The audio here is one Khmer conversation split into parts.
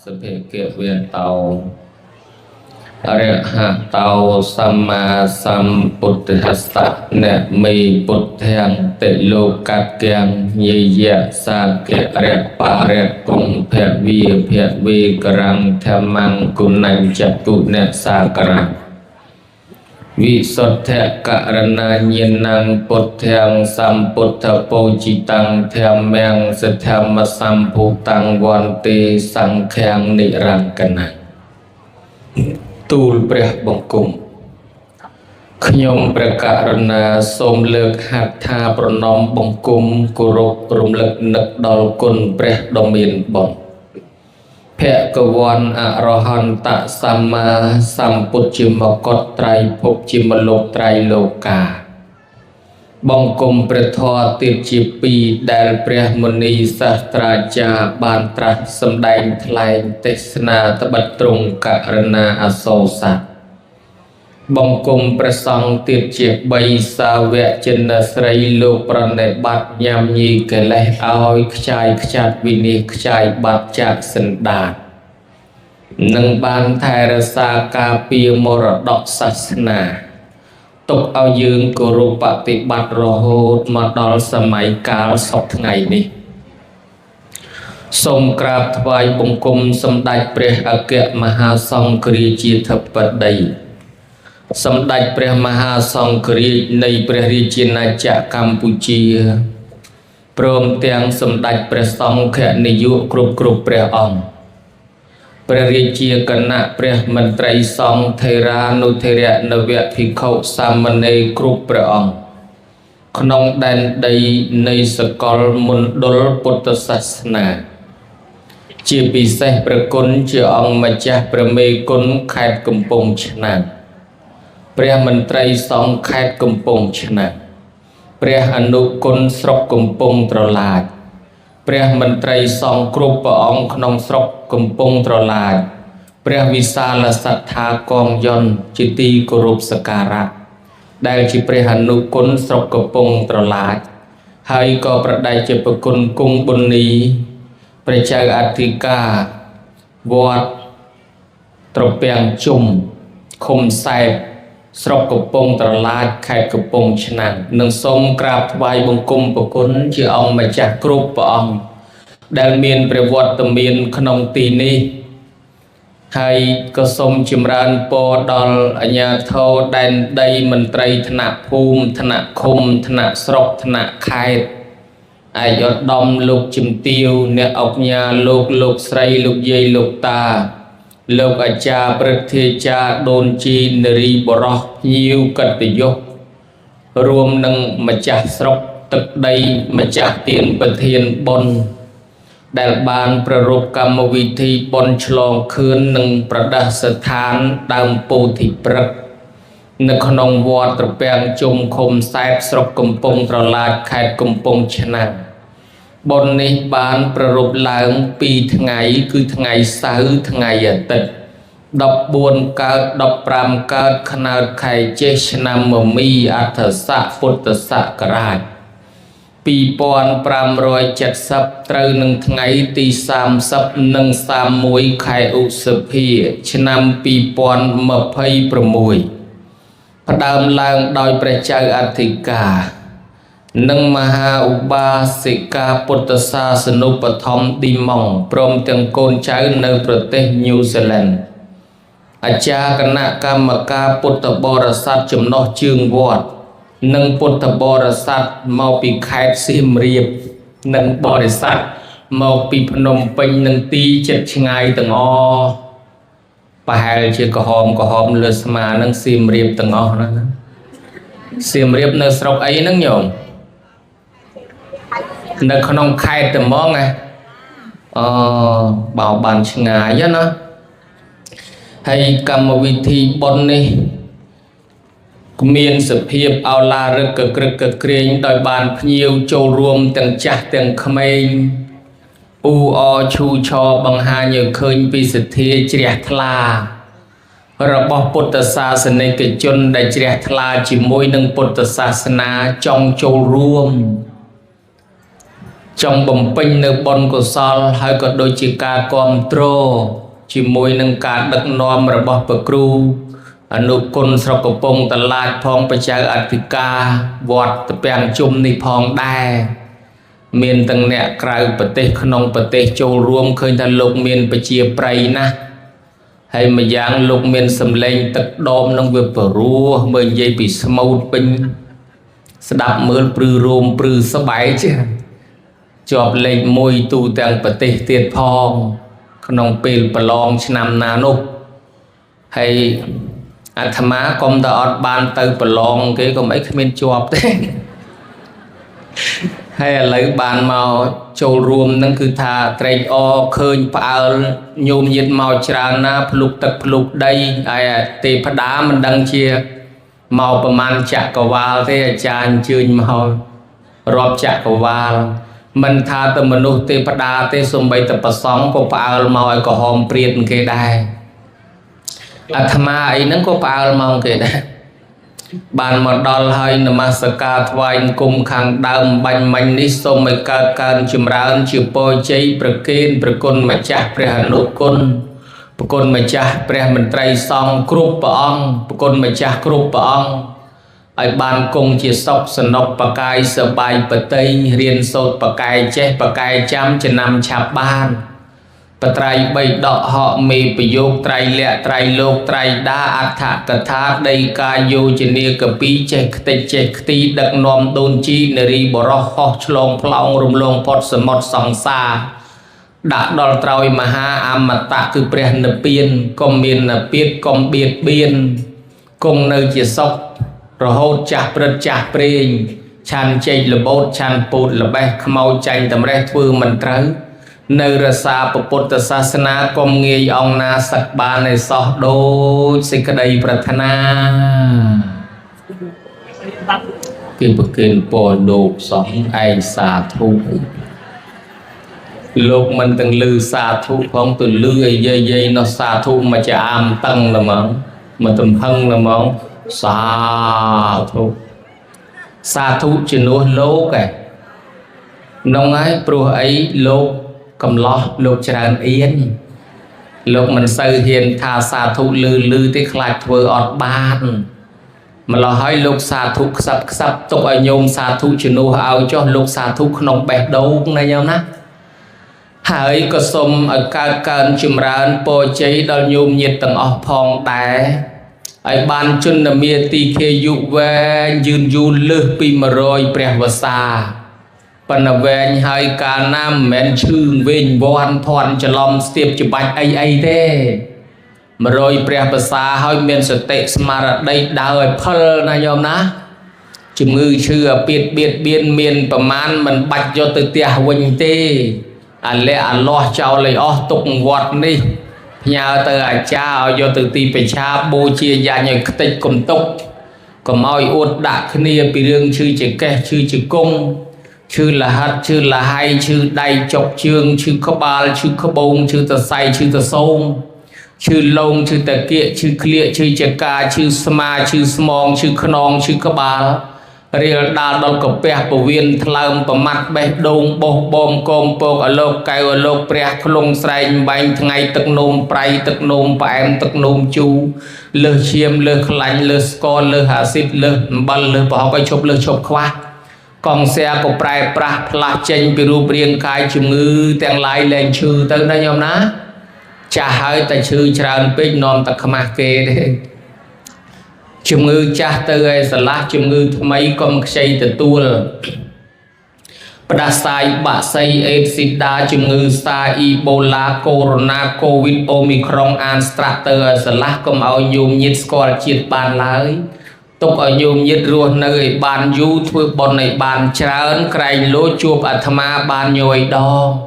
สเพเกเวียนเตาอริหะเตาสัมมาสัมพุทธัสสะเนมีพุทธังติโลกัสเกียงเยียะสาเกเรปะเรกุงเพวีกรังธรรมังกุณัญจตุเนสากรังวิสุทธิกะรณาญนังพุทธังสัมพุทธโพจิตังธรรมังสัทธรรมสัมภูตังวันติสังฆังนิรังกนังទូលព្រះបង្គំខ្ញុំព្រះករុណាសូមលើកហត្ថថាប្រណម្យបង្គំគោរពរំលឹកនឹកដល់គុណព្រះដ៏មានបុណ្យភគវន្តអរហន្តសម្មាសម្ពុទ្ធជាមកុដត្រៃភពជាមលោកត្រៃលោកាបង្គំព្រះធម៌ទៀតជាពីរដែលព្រះមុនីសាស្ត្រាចារ្យបានត្រាស់សម្ដែងថ្លែងទេសនាត្បិតត្រង់ករុណាអសូរស័ក្តិបង្គំព្រះសង្ឃទៀតជាបីសាវកចិនស្រីលោកប្រណិប័តញ៉ាំញីកិលេសឲ្យខ្ចាយខ្ចាត់វិនិច្ឆ័យខ្ចាយបាត់ចាកសន្តាននឹងបានថែរក្សាការពារមរតកសាសនាទុកឲ្យយើងគោរពបប្រតិបត្តិរហូតមកដល់សម័យកាលសពថ្ងៃនេះសូមក្រាបថ្វាយបង្គំសម្ដេចព្រះអគ្គមហាសង្ឃរាជាធិបតីសម្ដេចព្រះមហាសង្ឃរាជនៃព្រះរាជាណាចក្រកម្ពុជាព្រមទាំងសម្ដេចព្រះសង្ឃនាយកគ្រប់ព្រះអង្គព្រះរាជាគណៈព្រះមន្ត្រីសង្ឃថេរានុថេរៈនវភិក្ខុសាមណេរគ្រប់ព្រះអង្គក្នុងដែនដីនៃសកលមណ្ឌលពុទ្ធសាសនាជាពិសេសព្រះគុណជាអង្គម្ចាស់ព្រះមេគុណខេត្តកំពង់ឆ្នាំងព្រះមន្ត្រីសង្ឃខេត្តកំពង់ឆ្នាំងព្រះអនុគុណស្រុកកំពង់ត្រឡាចព្រះមន្ត្រីសង្ឃគ្រប់ព្រះអង្គក្នុងស្រុកកំពង់ត្រឡាចព្រះវិសាលសត្ថាកងយន្តជាទីគោរពសក្ការៈដែលជាព្រះអនុគុណស្រុកកំពង់ត្រឡាចហើយក៏ប្រដេជជាប្រគុណគង់ប៊ុននីព្រះចៅអធិការវត្តត្រពាំងជុំឃុំសែបស្រុកកំពង់ត្រឡាចខេត្តកំពង់ឆ្នាំងនិងសូមក្រាបថ្វាយបង្គំប្រគុណជាអង្គម្ចាស់គ្រប់ព្រះអង្គដែលមានព្រះវត្តមានក្នុងទីនេះហើយក៏សូមចម្រើនពរដល់អាជ្ញាធរដែនដីមន្ត្រីថ្នាក់ភូមិថ្នាក់ឃុំថ្នាក់ស្រុកថ្នាក់ខេត្តអាយឧត្តមលោកជំទាវអ្នកអង្គញាលោកស្រីលោកយាយលោកតាលោកអាចារ្យព្រឹទ្ធាចារ្យដូនជីនារីបរោះភ្ញៀវកិត្តិយសរួមនឹងម្ចាស់ស្រុកទឹកដីម្ចាស់ទានប្រធានបុណ្យដែលបានប្រារព្ធកម្មវិធីបុណ្យឆ្លងខឿននិងប្រដាសស្ថានដើមពោធិព្រឹក្សនៅក្នុងវត្តត្រពាំងជុំឃុំសែបស្រុកកំពង់ត្រឡាចខេត្តកំពង់ឆ្នាំងបុណ្យនេះបានប្រារព្ធឡើង2ថ្ងៃគឺថ្ងៃសៅរ៍ថ្ងៃអាទិត្យ14កើត15កើតខណើតខែចេសឆ្នាំមមីអដ្ឋស័កពុទ្ធសករាជ2570ត្រូវនឹងថ្ងៃទី30និង31ខែឧសភាឆ្នាំ2026ផ្ដើមឡើងដោយព្រះចៅអធិការនិងមហាឧបាសិកាពុទ្ធសាសនុបឋមឌីម៉ុងព្រមទាំងកូនចៅនៅប្រទេសញូហ្សេឡង់អាចារ្យគណៈកម្មការពុទ្ធបរិស័ទចំណុះជើងវត្តនិងពុទ្ធបរិស័ទមកពីខេត្តសៀមរាបនិងបរិស័ទមកពីភ្នំពេញនិងទីជិតឆ្ងាយទាំងអស់ប្រហែលជាក្រហមលើស្មានឹងសៀមរាបទាំងអស់ណាសៀមរាបនៅស្រុកអីហ្នឹងញោមនៅក្នុងខេត្តតែហ្មងណាបោបានឆ្ងាយណាហើយកម្មវិធីបុណ្យនេះមានសភាពឱឡារឹកក្រឹកក្រែងដោយបានភ្ញៀវចូលរួមទាំងចាស់ទាំងក្មេងអ៊ូអឈូឆបង្ហាញឲ្យឃើញពីសទ្ធាជ្រះថ្លារបស់ពុទ្ធសាសនិកជនដែលជ្រះថ្លាជាមួយនឹងពុទ្ធសាសនាចង់ចូលរួម trong bồng pinh nơi bon của sol hay có đôi chỉ ca con trô chỉ môi nâng cả đất nom rồi bỏ bờ cru nụ côn sọc cổ pông tạt lại phong bạch trái Attica vọt tập bèn chung ni phong đai miền tầng nẹt cài bờ tê khung bờ tê châu ruộng khơi thành lục miền bờ chia prey na hay mà giang lục miền sầm lên tật đom nông việc bờ rùa mười dây bị smooth pin đạp mưa prư rôm prư sắp bảy chứ chọp lên môi tu tàng bờ tê tiệt phong khung pil bờ long năm nano hay tham má công ta ở ban từ bờ long cái có mấy cái miền chọp thế hay là lấy bàn màu châu ruộng năng cứ thà trai o khơi phao nhôm nhiệt màu tràn na lục đây ai tê phá đá mình đăng chia màuประมาณ chạc cầu val thế tràn chơi màu rọp chạc cầu val mình thà từ mình nuôi tê phá đá tê xung bay từ bờ sóng có phao màu có hòm priệt cái đài tham má ấy nó có phao màu cái đài bàn một đòn hơi namaskar thoại cùng khang đam bành mạnh ní sông mày ca can chìm ra ân chịu bôi cháy bờ kên bờ côn mà chả bờ nụ côn mà chả bờ mình trai song group bong bờ côn mà chả group bong ai bàn cùng chia sóc sân nọc bờ cài sờ bài bờ tây riêng sốt bờ cài chết bờ cài chăm trên năm chạp ban bờ trai bay đọ họ mì bờ dục trai lẹ trai lục trai đa ác thạ cật thát đây ca vô trên nia cờ pi chết tí đặc nom đôn chi neri bờ rọ ho chlong plong rum long pot sầm mọt sòng xa đã đòn trôi mà ha am mà tạ cứ bè nợ biên công miền nợ biết công biệt biên cùng nơi chia sóc rồi hốt chặt prên chan chơi là bốt chan put là bé mau tranh tầm rét vừa mình trớ nơi ra xa Phật sa sana công nghe ông na sắc ba này so đôi sinh cái đây prathana kinh bậc kinh bồ đột sống ai xa thu lúc mình từng lư xa thu không từ lư ấy dây nó xa thu mà chả am tăng là mà tầm thân là mong xa thu chỉ nuôi lố kìa nông ấy pro ấy lố cầm lo lục tràn yên lục mình sơ hiền tha xa thu lư tí khạc vừa ọt ban mà lo hỏi lục xa thu sắp tục ở nhôm xa thu chỉ nuôi áo cho lục xa thu không bẹt đâu này nhau ná hãy có xông ở ca can chùm ra bò cháy đo nhôm nhiệt tầng ọt phong đá ai ban chân là mía tì khê dụ về dùn dùn lư pi mà rồi bè và xa phần về hai ca nam men chương vinh voan thoan cho lòng tiếp cho bạch ai thế mà rồi bè và xa hơi men sẽ tệ mà đây đời phơ này nhom ná chùm ngư chưa biệt biên miềnประมาณ mình bạch cho từ tia huynh tê lẽ lo chào lấy tục vọt đi nhà từ cha do từ ti về cha bố chia ra những tích cùng tục còn mọi uất đã kia bị riêng chư chỉ kẻ chư chỉ cung chư là hát chư là hay chư đầy chọc chương chư có ba chư có bông chư tờ say chư tờ sông chư lông chư tờ kia chư clear chư chè ca chư sma chư smong chư khnon chư có ba riêng đa đôi cặp bè của viên thầm của mặt bè đông bông bom com bông ở lộc cây ở lộc bè khung say bánh ngày tật nôm pray tật nôm em tật nôm chu lơ chiêm lơ lạnh lơ score lơ hạ xịt lơ bal lơ bỏ cái chụp lơ chụp khoa còn xe của pray pra là trên biru riêng khai chừng ngư tiếng lai lên chư tới đây nhom ná chả hơi ta chư tràn pin non ta khăm kê đấy chùm ngư cha tư ai sả lá chùm ngư mấy con xây từ tua bả sai bả say sida chùm ngư sa Ebola corona covid omicron anstrater sả lá com ao nhôm nhiệt score chiết bàn lái tục ở nhôm nhiệt ruột nơi bàn du thôi bọn này bàn trơn cày lúa chuột ma bàn nhồi đo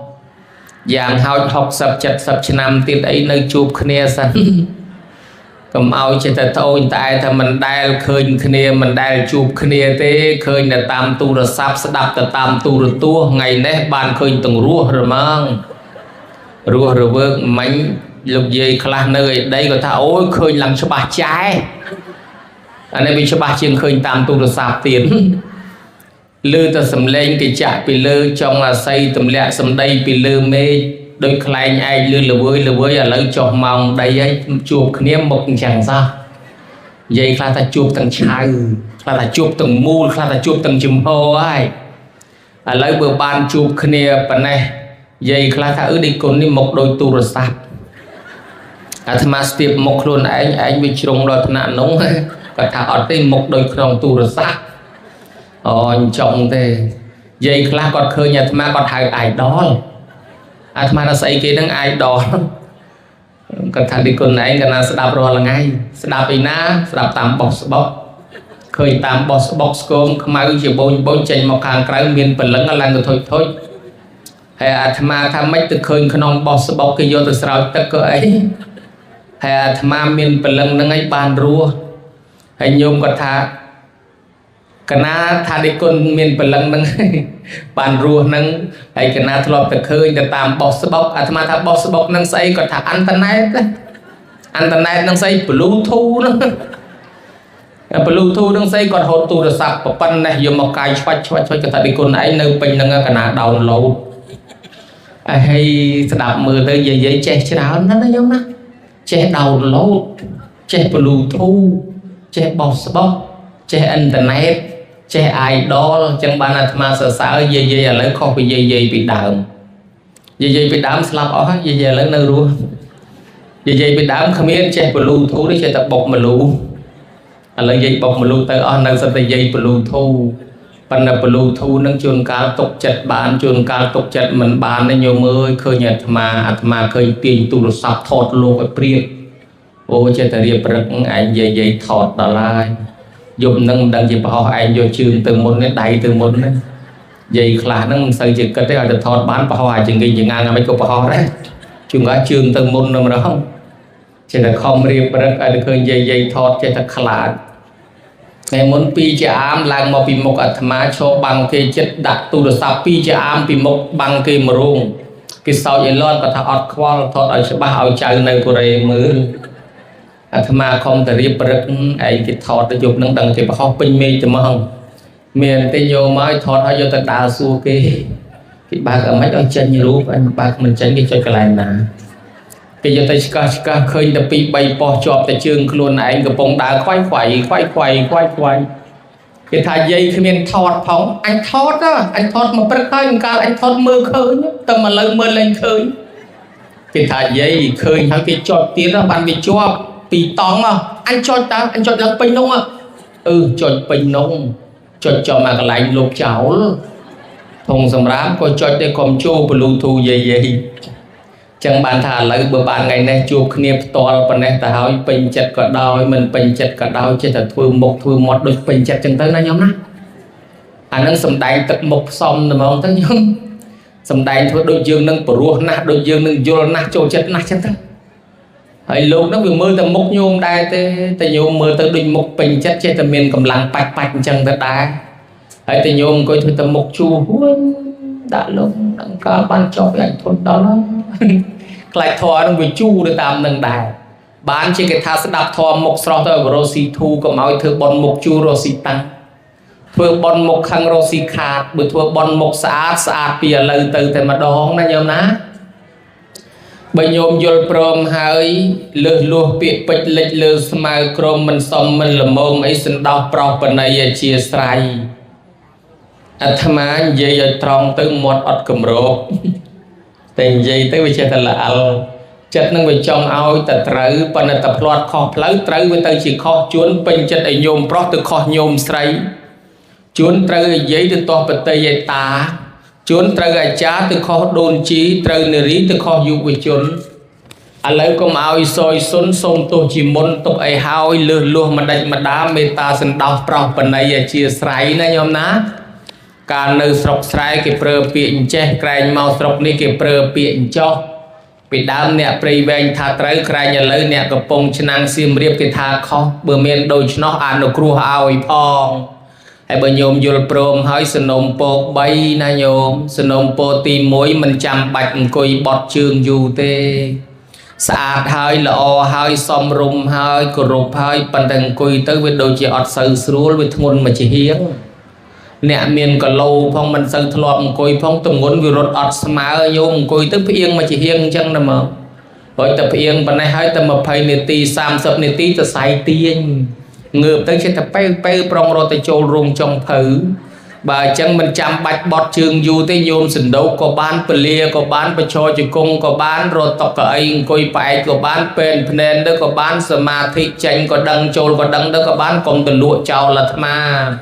dạng hao học sập chặt sập năm tiết ấy nơi chuột kia sẵn cầm ao chỉ ta thôi tại thà mình đai khơi kia mình đai chụp kia thế khơi là tam tu rồi sắp đập là tam tu rồi tua ngày nét bàn khơi từng rùa rồi mang rùa rồi vớt mảnh lục dây khla nơi đây có thà ôi khơi làm cho bà trái anh ấy bị cho bà chiên khơi tam tu rồi sắp tiền lư ta sầm lên cái chạ bị lư trong là xây tầm lẹ sầm đây bị lư mê đôi khai ai lư là với là lấy cho mong đây ấy chụp niêm một chẳng sao vậy là ta chụp tầng chai là ta chụp tầng mu là ta chụp tầng chùm hô ai lấy bữa ban chụp kia bên này vậy là ta ở đi cùng đi một đôi tu rồi sạp mà tiếp một luôn anh bị trùng rồi nạn nóng và thả ở đây một đôi con tu rồi sạp chồng thế vậy là còn khơi nhà mà còn hai ai đó mà nó xây cái đang ai đó còn thằng đi con này cái nào sẽ đạp rồi là ngay sẽ đạp đi ná sẽ đạp tam box khơi tam box con mai chỉ bôn chèn một hàng cái miền phần lớn là người thôi hay mà tham mấy từ khơi con box cái vô từ sau tất cả ấy hay mà miền phần lớn nó ngay bàn rùa hay nhôm còn thà cái na thà đi con miền phần lớn nó bàn rùa nó hay cái na thọp từ khơi từ tam box mà thà box nó xây còn thà internet nó xây bluetooth nó bluetooth đang xây còn hột tu được sạc và pan này dùng một cái choạch cái ta đi con ấy nơi pin đang cái nào đầu lâu hay đạp mưa tới giấy che che áo nó giống đó che đầu lâu che bluetooth che box che internet che idol chẳng ban là mà sợ dây là lấy kho bị dây bị đàm dây bị đám slap ó dây lấy nơi luôn dây bị đám không biết che bluetooth đấy che tập bọc mà lù lấy dây bọc mà lưu tới nơi sẽ tới dây bluetooth phần là bluetooth nó chuồn cá tục chật bán chuồn cá tục chật mình bán nó nhiều mới khơi nhật mà khơi tiền tu được sập thọt luôn cái priệt ô chơi ta điệp rất anh dây thọt đà lai dùng nâng đăng gì bảo anh vô trường từ môn đến đầy từ môn đấy dây khá nó xây chỉ cái đấy là thọt bán bảo ai chừng gì ngang mấy cô bảo đấy chúng ta trường từ môn nào đó chỉ là không riêng rất là được dây thọt chỉ là khá ngày muốn pi chả am lang mà pi một atma cho bằng cái chất đặt tu được sao pi chả am pi một bằng cái mường cái sau vậy luôn và thằng ọt qual thọt ở sẽ bao trời này của đây mưa atma không thể riêng rất ấy cái thọt để chụp nâng đằng thì bao pin mê cho mà không miền tây vô mới thọt hay vô tận đào xua cái bạc ở mấy đôi chân như lúc anh bạc mình tránh cái cho cái này nè cái giờ tay khơi đập pi bay po chọp tại trường luôn anh cái bóng đá khoai cái thà dây khi mình thọt phóng anh thọt mà bất khơi cao anh thọt mưa khơi tâm mà lơ mưa lên khơi cái thà dây khơi hay cái chọt tiếng đó bạn bị chọp bị tóng mà anh chọt là pin nông chọt pin nông chọt cho mà cái lạnh lục chảo thùng sầm rám coi chọt để cầm chô bluetooth dây chẳng bàn thà lấy bữa bàn ngày nay chụp niệm to phần này ta hỏi bình chật cả đau mình bình chật cả đau chỉ là thôi một đôi bình chật chẳng tới nó nhóm đó anh đang sầm đánh tập một xong rồi mà không tới nhóm sầm đánh thôi đôi dương nâng bổ nát đôi dương nâng vô nát trôi chật nát chẳng tới hay lúc nó vừa mưa tầm mốc nhôm đây ta nhôm mưa tới đôi một bình chật trên tầm miền cầm lăng bạch chẳng tới đá hay ta nhôm coi thôi tầm một chu đã luôn đang có ban cho cái anh thôn đó lại thò nó bị chu để tạm nâng đài bán chỉ cái thà sẽ đạp thò một sọt thôi rosi thu có máu thưa bon một chu rosi tăng thưa bon một khang rosi khát bữa thưa bon một sát bìa lời từ thì mà đón nó nhôm ná bây nhôm vô prom hơi lừa lùa bị bịch lịch lừa smile chrome mình xong mình là mồm ấy xin đọc pro bên này chia sẻ tham ăn dây dây tròn từ một ọt cầm rô tình dây tới bây giờ là al chất năng về trong ao ta trứ phần là tập loạt kho lấy trứ với tay chỉ kho chuốn bình chất ấy nhôm pro từ kho nhôm sấy chuốn trứ giấy từ to bật tay dây ta chuốn trứ gà chá từ kho đôn chí trứ nề rí từ kho dụ với chuốn lấy công ao soi xuân sông tô chỉ muốn tục ấy hao lừa luôn mà đánh mà đá mê ta xin đọc pro phần này chia sấy này nhôm náการនៅស្រុកស្រែគេប្រើពាក្យចេះក្រែងមកស្រុកនេះគេប្រើពាក្យចោះពីដើមអ្នកព្រៃវែងថាត្រូវក្រែងឥឡូវអ្នកកំពុងឆ្នាំងសៀមរាបគេថាខុសបើមានដូច្នោះអនុគ្រោះឲ្យផងហើយបើញោមយល់ព្រមហើយសនំពោ3ណាញោមសនំពោទី1មិនចាំបាច់អង្គុយបត់ជើងយូរទេស្អាតហើយល្អហើយសមរម្យហើយគោរពហើយប៉ុន្តែអង្គុយទៅវាដូចជាអត់សូវស្រួលវាធ្ងន់មកជាហៀង nè miền cả lâu phong mình sân thọp coi phong tầm ngôn vừa rốt ọt smá nhôm coi tức yên mà chỉ hiên chăng nè mà rồi tập yên bên này hai tập mà phải nè ti sam sập nè ti tập sai tiên ngược tới sẽ tập bay prong rồi tới châu rung trong thử bà chẳng mình chăm bạch bọt trường dù tới nhôm sừng đâu có bán pelia có bán bạch cho chữ cung có bán rồi tóc cả anh coi phải có bán pen nên đó có bán samadhi tranh có đăng châu có đăng đó có bán còn từ lụa chào là ma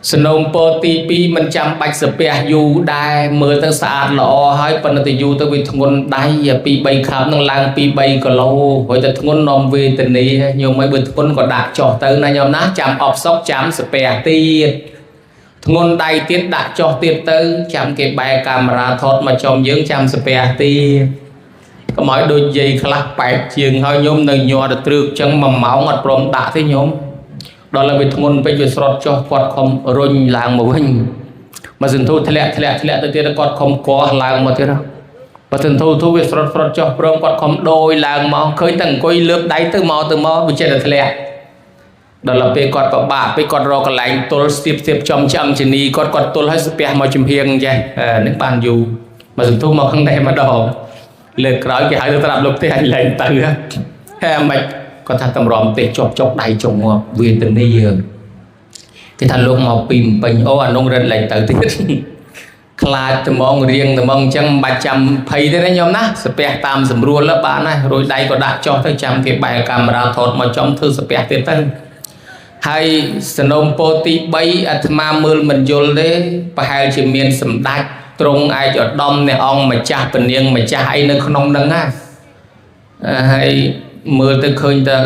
snom po ti pi mình chăm bạch sập bè dù đai mưa tới sạt lọ hai phần từ dù tới vì thằng con đai pi bay khám năng lang pi bay có lâu rồi tới thằng con nom về tình này nhiều mấy bữa thằng con còn đạt cho tới này nhau ná chăm ọp sóc chăm sập bè ti ngôn đai tiết đặt cho tiết tới chăm cái bài camera thốt mà trong dưỡng chăm spare ti có mỗi đôi giày khắc bẹt chiền hơi nhôm nơi nhỏ được trượt chân mầm máu ngọt brom đã thế nhôm đó là việc ngôn bây giờ sọt cho quạt không rồi làng một hình mà dừng thu thẹn tới tiết quạt không có làng mà thế đâu và dừng thu việc sọt cho brom quạt không đôi làng máu khơi tầng coi lướt đáy từ mò bị chết là thẹn đó là pe quạt bạ pe quạt rò cái lạnh tôi tiếp trong chăm chỉ ni quạt tôi hết pe mà chìm hiền vậy nước bàn dù mà dùng thu mà không đây mà đỏ lên cái cái hai đứa ta đạp lục thế hành lạnh tăng á hè mạch còn thằng tầm ròm tê chọc đầy trồng viên từng đi giờ cái thằng lúc màu pìm bình ô anh ông rất lạnh tự tiết khai từ mong riêng từ mong chẳng 300 phay thế đấy nhóm ná spare tam sầm rùa lớp bạn này rồi đây có đặt cho tới trăm cái bài camera thọt mà trong thư spare tiền tân hay snom po ti bay atma mưa mình vô đấy và hai chỉ miền sầm đai trong ai cho đông này ông mà cha bình yên mà cha hay nơi không nâng á hay mưa tới khơi ta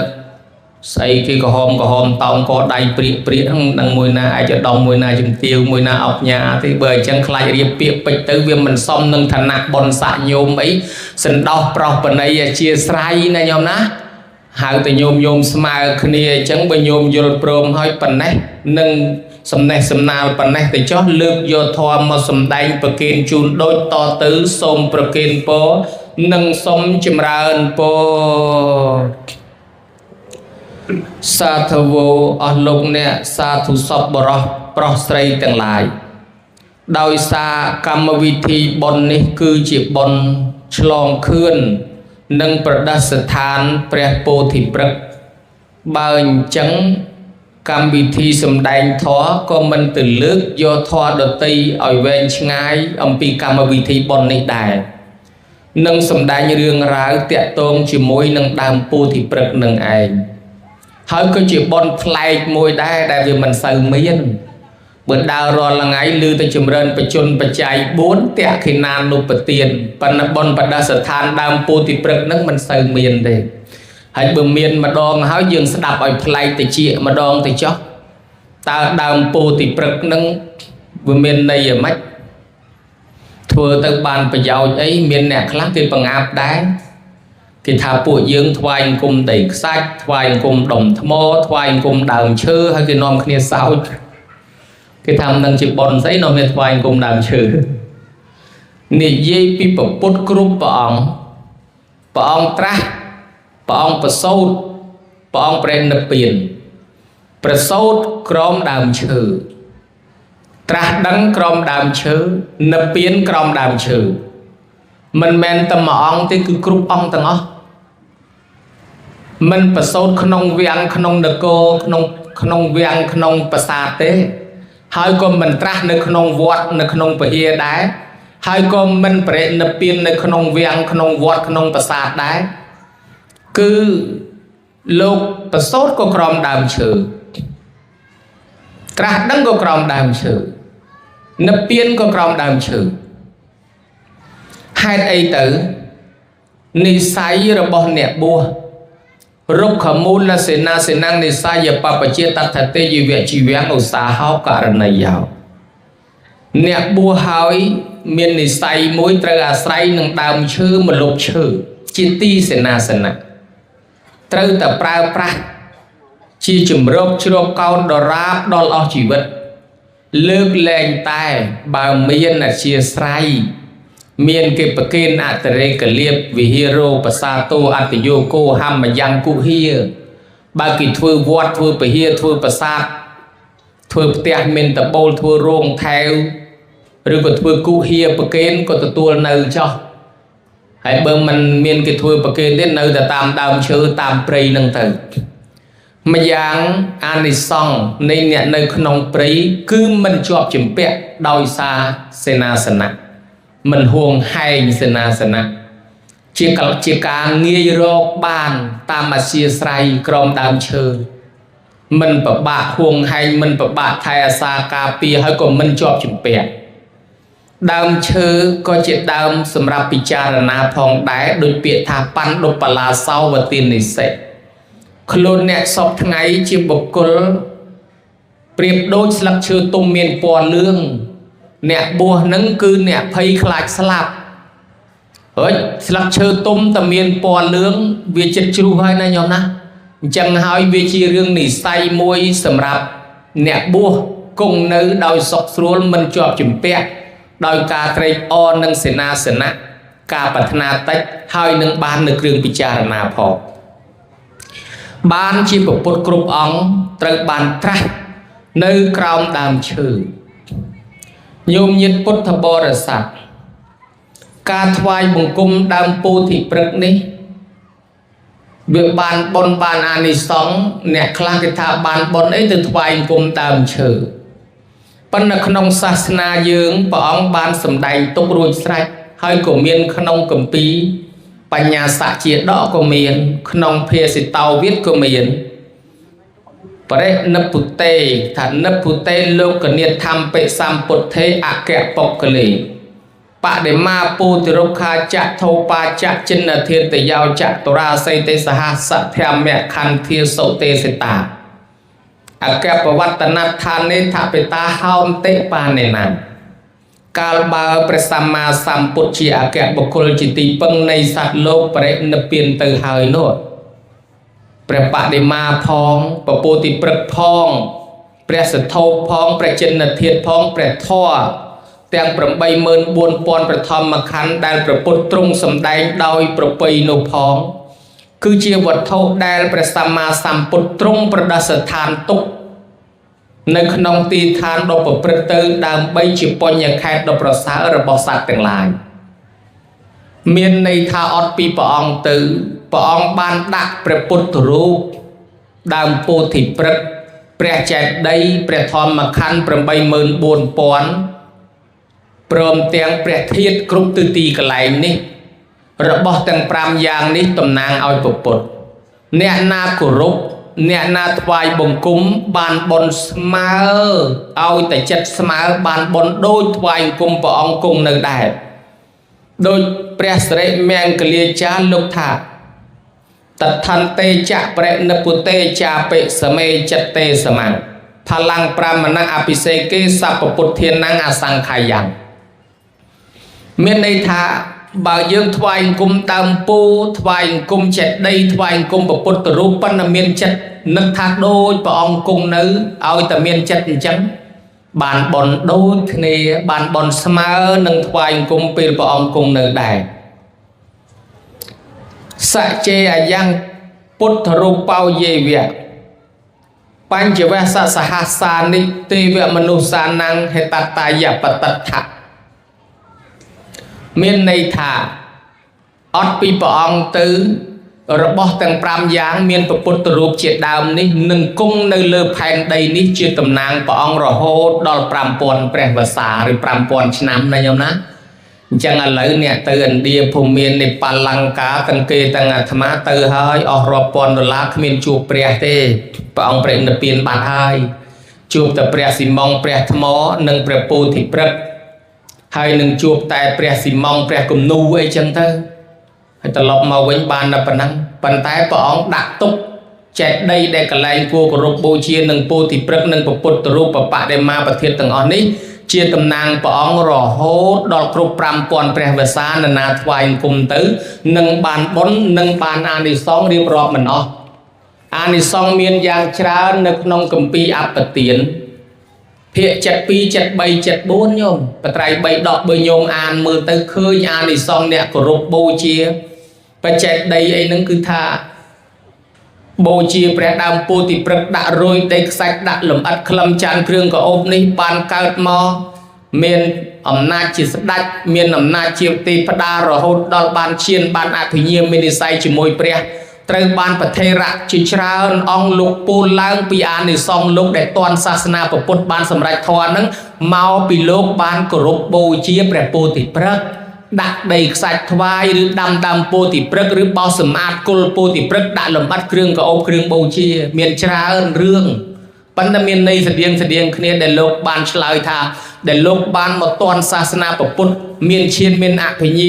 xây cái có hôm tông có đầy pri đang mùi na ai cho đông mùi na chừng tiêu mùi na ọc nhà thì bởi chẳng khai riêng việc bịch tới việc mình xong nâng thành nạc bon xạ nhôm ấy sân đau pro bên đây chia sài này nhôm ná hai từ nhôm smile kia chẳng bao nhôm vô prom hơi phần này nâng sầm nào phần này thì cho lược vô thoa mà sầm đai protein chun đôi to tứ xôm protein po nâng xôm chìm ra po sa thô vô ở lúc nè sa thu sop pro stray từng lại đôi sa cam vi thi bon này cứ chỉ bon chlong khươn nâng Pradasathan Prepo thì Prek bao chẳng cam bị thi sầm đành thó có mình từ nước do thoa đợt tây ở bên ngay ông pi cam bị thi bon này đài nâng sầm đành như đường ráo tiệt tôn chỉ môi nâng đàm po thì Prek nâng ai hơi có chỉ bon flight môi đai đại vì mình sờ miên bữa đào rồi là ngày lưu tới chùm rên phải chôn phải chạy 4 tẹt khi nan nộp tiền phần bon phần đa sở than đam po thì prek nấc mình sờ miền đây hãy bờ miền mà đòn háo dương sẽ đạp ở play từ chia mà đòn từ chó ta đam po thì prek nấc bờ miền này ở mắt thừa tới bàn phải giàu ấy miền nẹt khác thì bằng áp đá thì thà bụi dương thoai cùng đẩy sách thoai cùng đồng thmo thoai cùng đàm chơ hay cái nom kia sao cái tham năng chụp bòn giấy nó mệt hoài cùng đàm chữ nị dây pi bọc bút group bong tra bong sâu bong bren nập biển sâu crom đàm chữ tra đắng crom đàm chữ nập biển crom đàm chữ mình men tâm mong thì cứ group ong tầng ó mình sâu không viang không đờ cô không viang không sa tế hai con mình tra nơi khung vót nơi khung bờ hia đá hai con mình phải nấp pin nơi khung viang khung vót khung bờ sạt đá cứ lục bờ sốt có crom đàm chữ tra đắng có crom đàm chữ nấp pin có crom đàm chữ hai ấy tử ni sai rồi bỏ nẹp bùa rục khẩm môn là sẽ năng để sai giờ bà chia tắt thật tê gì việc chỉ việc ở xa hao cả này giàu nẹp bùa hỏi miền này say mối trời say nâng đàm chư mà lục chư chi ti sẽ na trời tập pra chi chùm rốc churok cao đò ráp đò lo chỉ vật lược lên tai bà miền là chia say miền cái bậc kênh atre cái liệp vì hero pasato atiyoko ham mà giang cụ hia ba kỳ thưa vót thưa bờ hia thưa pasat ធ្វើផ្ទះមានតបូលធ្វើរោងថែវឬក៏ធ្វើគូហៀប្រកេនក៏ទទួលនៅចោះហើយបើមិនមានគេធ្វើប្រកេនទេនៅតែតាមដើមឈើតាមព្រៃហ្នឹងទៅម្យ៉ាងអានិសង្ឃនៃអ្នកនៅក្នុងព្រៃគឺមិនជាប់ជំពាក់ដោយសារសេនាសនៈមិនហួងហែងសេនាសនៈជាការងាយរកបានតាមអធ្យាស្រ័យក្រោមដើមឈើមិនប្របាក់ហួងហែងមិនប្របាក់ថែអាសាការពារហើយក៏មិនជាប់ជំពាក់ដើមឈើក៏ជាដើមសម្រាប់ពិចារណាផងដែរដោយពាក្យថាបណ្ឌុបលាសោវទានិសេខ្លួនអ្នកសពថ្ងៃជាបុគ្គលប្រៀបដូចស្លឹកឈើទុំមានពណ៌លឿងអ្នកបួសនឹងគឺអ្នកភ័យខ្លាចស្លាប់ហើយស្លឹកឈើទុំតែមានពណ៌លឿងវាចិត្តជ្រុះហើយណាញោមណាអញ្ចឹងហើយវាជារឿងនិស្ស័យមួយសម្រាប់អ្នកបួសគង់នៅដោយសុខស្រួលមិនជាប់ជំពាក់ដោយការត្រេកអរនឹងសេនាសនៈការប្រាថ្នាតិចហើយនឹងបាននៅគ្រឿងពិចារណាផងបានជាពុទ្ធគ្រប់អង្គត្រូវបានត្រាស់នៅក្រោមដើមឈើញោមញាតិពុទ្ធបរិស័ទការថ្វាយបង្គំដើមពោធិព្រឹក្សនេះវាបានបុណ្យបានអានិសង្ឃអ្នកខ្លះគេថាបានបុណ្យអីទៅថ្វាយបង្គំដើមឈើប៉ុន្តែក្នុងសាសនាយើងព្រះអង្គបានសម្ដែងទុករួចស្រេចហើយក៏មានក្នុងគម្ពីរបញ្ញាសជាដកក៏មានក្នុងភាសិតោវិទក៏មានបរិនិព្ពុតេថានិព្ពុតេលោកនិធម្មបិសម្ពុទ្ធេអគ្គបុគ្គលេបដិមាពោធិរុក្ខាចៈធោបាចៈចិនធាតយោចៈតុរាសេតេសហសធម្មៈខន្ធាសោតេសិតាអគ្គបវត្តនដ្ឋានេថបេតាហោនតិបានេណាកាលបើព្រះសម្មាសម្ពុទ្ធជាអគ្គបុគ្គលជាទីពឹងនៃសត្វលោកបរិនិព្វានទៅហើយនោះព្រះបដិមាផងពពោធិព្រឹក្សផងព្រះសទ្ធោផងព្រះចិនធាតផងព្រះធម៌ទាំង 84000 ប្រធម្មខណ្ឌដែលព្រះពុទ្ធទ្រង់សម្ដែងដោយប្រពៃនោះផងគឺជាវត្ថុដែលព្រះសម្មាសម្ពុទ្ធទ្រង់ប្រដិស្ថានទុកនៅក្នុងទីឋានដ៏ប្រព្រឹត្តទៅដើម្បីជាបញ្ញខេត្តដ៏ប្រសើររបស់សត្វទាំងឡាយមានន័យថាអត់ពីព្រះអង្គទៅព្រះអង្គបានដាក់ព្រះពុទ្ធរូបដើមពោធិព្រឹក្សព្រះចេតិយព្រះធម្មខណ្ឌ 84000 ព្រមទាំងព្រះធាតុគ្រប់ទិទីកន្លែងនេះរបស់ទាំង5យ៉ាងនេះតំណាងឲ្យពុទ្ធអ្នកណាគោរពអ្នកណាថ្វាយបង្គំបានបុណ្យស្មើឲ្យតែចិត្តស្មើបានបុណ្យដូចថ្វាយបង្គំព្រះអង្គគង់នៅដែរដោយព្រះសិរិមង្គលាចារ្យលោកថាតថន្តេចៈបរិនិព្ពុតេចាបិសមេចិត្តទេសមੰផលាំងប្រមណៈអភិសេកេសពពុទ្ធានអសង្ខាយ៉ាងមានន័យថាបើយើងថ្វាយបង្គំដើមពោថ្វាយបង្គំចេតិយថ្វាយបង្គំពុទ្ធរូបប៉ុន្តែមានចិត្តនឹកថាដូចព្រះអង្គគង់នៅឲ្យតែមានចិត្តអញ្ចឹងបានបុណ្យដូចគ្នាបានបុណ្យស្មើនឹងថ្វាយបង្គំពេលព្រះអង្គគង់នៅដែរសច្ចេអយ៉ាងពុទ្ធរូបោយេវៈបញ្ចវសសហសានិទេវមនុស្សានੰហេតតាយបតដ្ឋៈមានន័យថាអត់ពីព្រះអង្គទៅរបស់ទាំង5យ៉ាងមានពុទ្ធរូបជាដើមនេះនឹងគង់នៅលើផែនដីនេះជាតំណាងព្រះអង្គរហូតដល់ 5000 ព្រះវស្សាឬ 5000 ឆ្នាំណាញោមណាអញ្ចឹងឥឡូវអ្នកទៅឥណ្ឌាភូមិនៃបលង្កាទាំងគេទាំងអាត្មាទៅហើយអស់រាប់ពាន់ដុល្លារគ្មានជួបព្រះទេព្រះអង្គព្រះនិព្វានបាត់ហើយជួបតែព្រះស៊ីម៉ុងព្រះថ្មនិងព្រះពោធិព្រឹក្សហើយនឹងជួបតែព្រះស៊ីម៉ុងព្រះគំនូអីចឹងទៅហើយត្រឡប់មកវិញបានតែប៉ុណ្ណឹងប៉ុន្តែព្រះអង្គដាក់ទុកចេតិយដែលកន្លែងគួរគោរពបូជានឹងពោធិព្រឹក្សនិងពុទ្ធរូបបដិមាប្រធានទាំងអស់នេះជាតំណាងព្រះអង្គរហូតដល់គ្រប់ 5000 ព្រះវស្សានណាថ្វាយបង្គំទៅនឹងបានបុណ្យនឹងបានអានិសង្ឃរៀបរាប់មិនអស់អានិសង្ឃមានយ៉ាងច្រើននៅក្នុងគម្ពីរអបទានភាគ72 73 74ញោមបត្រៃ3ដកបើញោមអានមើលទៅឃើញអានិសង្ឃអ្នកគោរពបូជាបច្ចេតិយអីហ្នឹងគឺថា บเชียแปรดำโพธิปรักดะโรยได้ใส่ดะหลมอัดคลำจานเครื่องกระอบนี้ปานเกิดมอเมียนอำนาจจิตดัดเมียนอำนาจจิตตีพดารโหดดอลบานเชียนบานอภิเยมินิไซจมวยเปรียตรึบานประเทระจิชราองลุกปูล้างปีอานิซองลุกได้ตอนศาสนาประพุทธบานสำรัจทอนนั้นเมาปีโลกบานกรุบโบเชียแปรโพธิปรักดักได้ใส่ทวายหรือดำโพธิปรักหรือบอสมาร์กุลโพธิปรักดะลมอัดเครื่องกระอบเครื่องโบเชียเมียนชราเรื่องปัญญาเมียนในเสดียงเนี่ยได้โลกบานฉลายทาได้โลกบานมาตอนศาสนาประพุทธเมียนเชียนเมียนอภิเย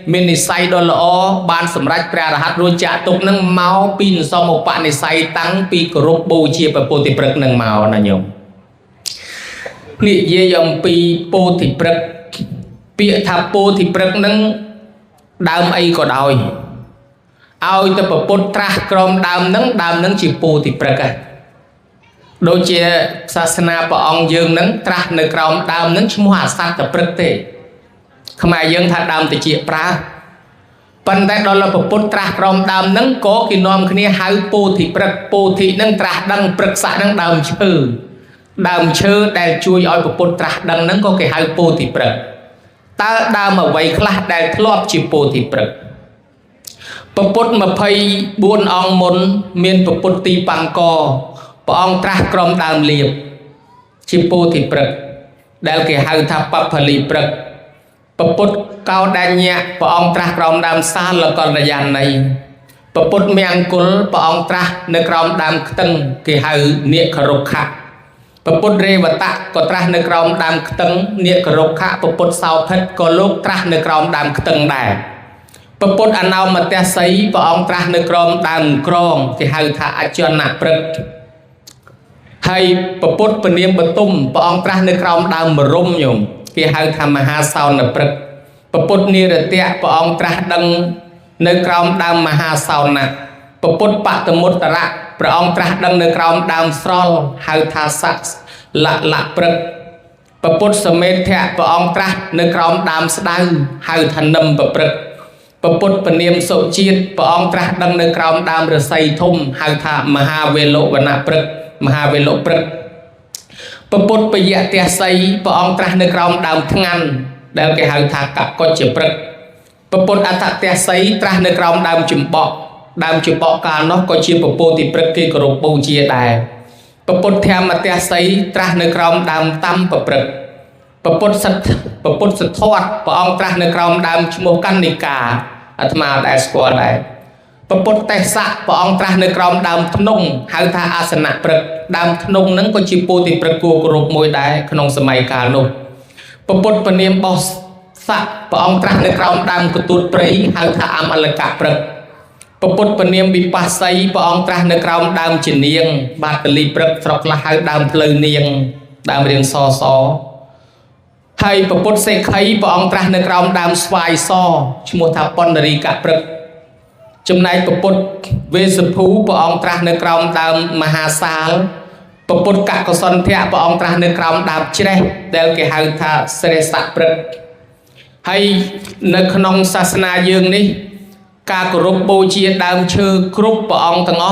เมียนนิสัยดอลออบานสำรัจแปรรหัสโรจาตุกนั่งเมาปีนสมปะนิสัยตั้งปีกรุบโบเชียประโพธิปรักนั่งเมานะโยมนี่เยี่ยมปีโพธิปรักเปียทับโพธิปรักนั่งดามไอก็ได้เอาแต่ประพุทธตรัสกรมดามนั่งจีโพธิปรักโดยเฉศาสนาปองยืงนั้นตรัสในกรมดามนั้นชั่วหาสัตว์แต่ปรักเตขมายยังถ้าดามแต่เจียปลาปันแต่ดอลลาร์พุทธตรัสกรมดามนั้นก็กินนอมคณีหายโพธิปรักโพธินั้นตรัสดังปรักษาดังดามเชื่อแต่ช่วยเอาพุทธตรัสดังนั้นก็เกี่ยหายโพธิปรักตาดามมาไว้คลาดแต่ทลอบจีโพธิปรักพุทธมาพยบุญองมนเมียนพุทธตีปังกอปองตรัสกรมดามเลียบชิโพธิปรักได้เกี่ยหายทับปัพลิปรักพุทธเก้าดัญญะปองตรัสกรมดามซาลกรยานในพุทธเมียงกุลปองตรัสในกรมดามตึงเกี่ยหายเนครุขะพุทธเรวตะก็ตรัสในกรมดามตึงเนครุขะพุทธสาวเพชรก็ลูกตรัสในกรมดามตึงได้พุทธอนาวมัตเตสัยปองตรัสในกรมดามกรองเกี่ยหายทาอจนะปรักให้ประพุทธปนิยมบตุมปองตรัสในกรมดามบรมโยมเกี่ยหายธรรมหาสาวนปรักประพุทธนิรเตะปองตรัสดังในกรมดามมหาสาวนะประพุทธปัตตมุตตระพระองค์ตรัสดังในกรมดามสรลหายทาสักละปรักประพุทธสมัยเถะพระองค์ตรัสในกรมดามสดาหายทันนมปรักประพุทธปนิยมโสจิตพระองค์ตรัสดังในกรมดามฤาษีทุ่มหายทามหาเวโลวนาปรักมหาเวโลปรักพุทธปยะเตไซพระองค์ตรัสในกรมดามทั้งนั้นได้เกี่ยหายทากะก็จะปรักพุทธอัตตเตไซตรัสในกรมดามจุมปอกการนกก็ชีพโพธิปรักเกกรุปปูเชียได้พุทธเทมเตไซตรัสในกรมดามตั้มปรักพุทธสัทธวัตพระองค์ตรัสในกรมดามชโมกันนิกาอาตมาได้สกอร์ได้พุทธเตสะพระองค์ตรัสในกรมดามทนงหายทาอาสนะปรักดามทนงนั้นก็ชีโพธิปรักกูกรุปมวยได้ขนมสมัยกาลนุพุทธปนิยมบอสสะพระองค์ตรัสในกรมดามกตุตปรีหายทาอมลกะปรักพุทธปนิยมวิปัสไซพระองค์ตรัสในกรมดามจิเนียงบาตลีปรักสรกละหายดามเพลเนียงดามเรียงซอให้พุทธเสกให้พระองค์ตรัสในกรมดามสวายซอชโมทาปนรีกะปรักจำนายพุทธเวสภูพระองค์ตรัสในกรมดามมหาศาลพุทธกะกศลเทะพระองค์ตรัสในกรมดามเจริญเดลเกหายทาเสรสะปรักให้ในขนมศาสนาเยืองนี้การกรุบโบเชียดามเชื่อกรุบปองทั้งอ๋อ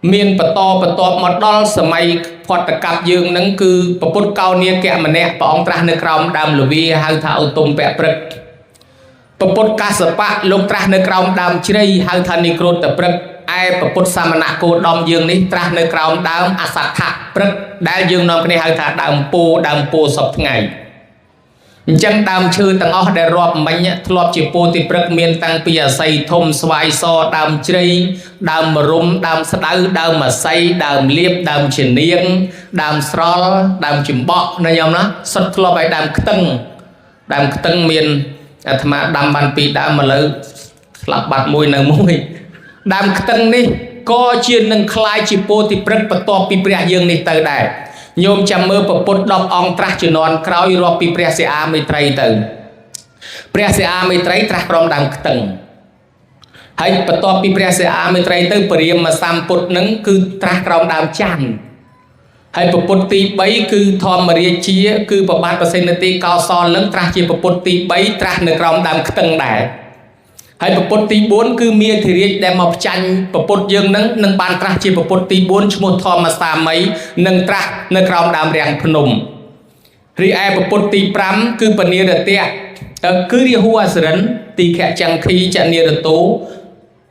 เมียนปตอมาดอลสมัยพอตกับยืงนั้นคือประพุทธเก้าเนียแกมันเนี่ยปองตรัสในกรมดามลวีหายทาอุตุมแปะปรักประพุทธกาสปะลงตรัสในกรมดามเชยหายทานิโครตปรักไอประพุทธสามณะโกดอมยืงนี้ตรัสในกรมดามอสัตถะปรักได้ยืงนอมกันในหายทาดามปูศพไงจังดามชื่อตั้งอ๋อได้รอบมันเนี่ยทลอบจีโพธิปรักเมียนตั้งปีใส่ทมสวายซอดามเจยดามรุมดามสะดือดามมาใส่ดามเลียบดามเฉียนเนียงดามสรอลดามจิมบอกนะยอมนะสัตว์ทลอบไปดามกตึงเมียนอาตมาดามบันปีดามมาเลยหลับบัดมวยหนึ่งมวยดามกตึงนี่ก็เชียนหนึ่งคลายจีโพธิปรักประตอปีเปรียยังนี่เตอได้โยมจำมือประพุทธดอกองตรัสจุนอนคราวรอปีเปรียเสียอาไม่ไตรเติมเปรียเสียอาไม่ไตรตรัสกรมดามตึงให้ประตอปีเปรียเสียอาไม่ไตรเติมเปรียมมาสามพุทธนั้นคือตรัสกรมดามจันให้ประพุทธตีใบคือทอมมาเรียเชียคือประบาทเปอร์เซ็นต์ตีกาวซอนแล้วตรัสจีประพุทธตีใบตรัสในกรมดามตึงได้ ហើយប្រពុតទី4គឺមាធិរាជដែលមកចាញ់ប្រពុតយើងនឹងបានត្រាស់ជាប្រពុតទី4ឈ្មោះធម្មសាមីនឹងត្រាស់នៅក្រោមដើមរាំងភ្នំរីឯប្រពុតទី5គឺពនារតៈគឺរាហូអសរិនទីខចង្ឃីចនិរតោ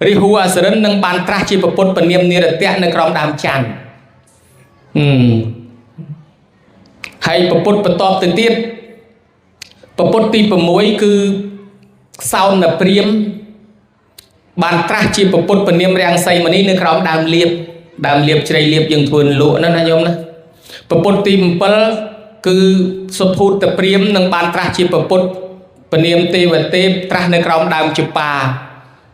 រាហូអសរិននឹងបានត្រាស់ជាប្រពុតពនាមនិរតៈនៅក្រោមដើមច័ន្ទហើយប្រពុតបន្ទាប់ទៅទៀតប្រពុតទី6គឺសោណព្រាមបានត្រាស់ជាប្រពុតពនាមរាំងសីមនីនៅក្រោមដើមលៀបជ្រៃលៀបយើងធ្វើលក់ណាញោមណាប្រពុតទី7គឺសុភូតព្រាមនឹងបានត្រាស់ជាប្រពុតពនាមទេវទេពត្រាស់នៅក្រោមដើមចបា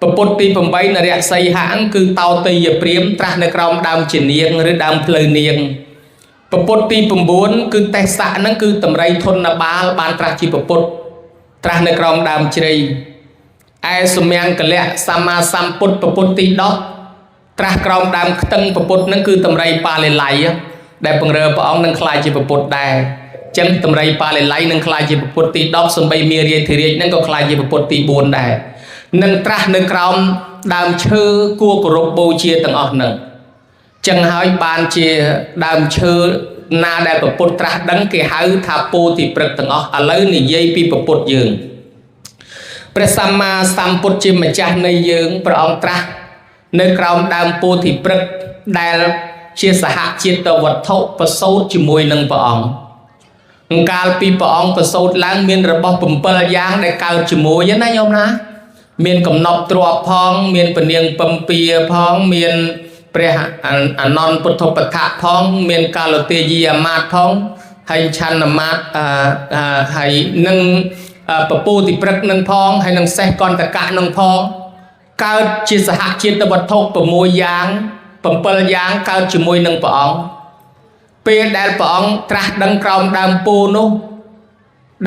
ប្រពុតទី8នរសីហៈគឺតោតយព្រាមត្រាស់នៅក្រោមដើមជានាងឬដើមភ្លៅនាងប្រពុតទី9គឺទេសៈហ្នឹងគឺតម្រៃធនបាលបានត្រាស់ជាប្រពុតត្រាស់នៅក្រោមដើមជ្រៃឯសមង្គលៈសម្មាសម្ពុទ្ធប្រពុតទី10ត្រាស់ក្រោមដើមខ្ទឹងប្រពុតហ្នឹងគឺតម្រៃបាលិល័យដែលបង្រើព្រះអង្គនឹងខ្លាយជាប្រពុតដែរចឹងតម្រៃបាលិល័យនឹងខ្លាយជាប្រពុតទី10សំបីមារាធិរាជហ្នឹងក៏ខ្លាយជាប្រពុតទី4ដែរនឹងត្រាស់នៅក្រោមដើមឈើគួរគោរពបូជាទាំងអស់ហ្នឹងចឹងហើយបានជាដើមឈើណាដែលប្រពុតត្រាស់ដឹងគេហៅថាពោធិព្រឹក្សទាំងអស់ឥឡូវនិយាយពីប្រពុតយើងព្រះសម្មាសម្ពុទ្ធជាម្ចាស់នៃយើងព្រះអង្គត្រាស់នៅក្រោមដើមពោធិព្រឹក្សដែលជាសហជាតិវត្ថុប្រសូតជាមួយនឹងព្រះអង្គកាលពីព្រះអង្គប្រសូតឡើងមានរបស់7យ៉ាងដែលកើតជាមួយណាញោមណាមានកំណប់ទ្របផងមានពនាងពំពាផងមានព្រះអនន្តពុទ្ធបដ្ឋៈផងមានកាលទេយីអាមាត្យផងហើយឆន្ទមាត្យហើយនឹងពពោតិព្រឹកនឹងផងហើយនឹងសេះកន្តកៈនឹងផងកើតជាសហជាតិវត្ថុ6យ៉ាង7យ៉ាងកើតជាមួយនឹងព្រះអង្គពេលដែលព្រះអង្គត្រាស់ដឹងក្រោមដើមពោធិនោះ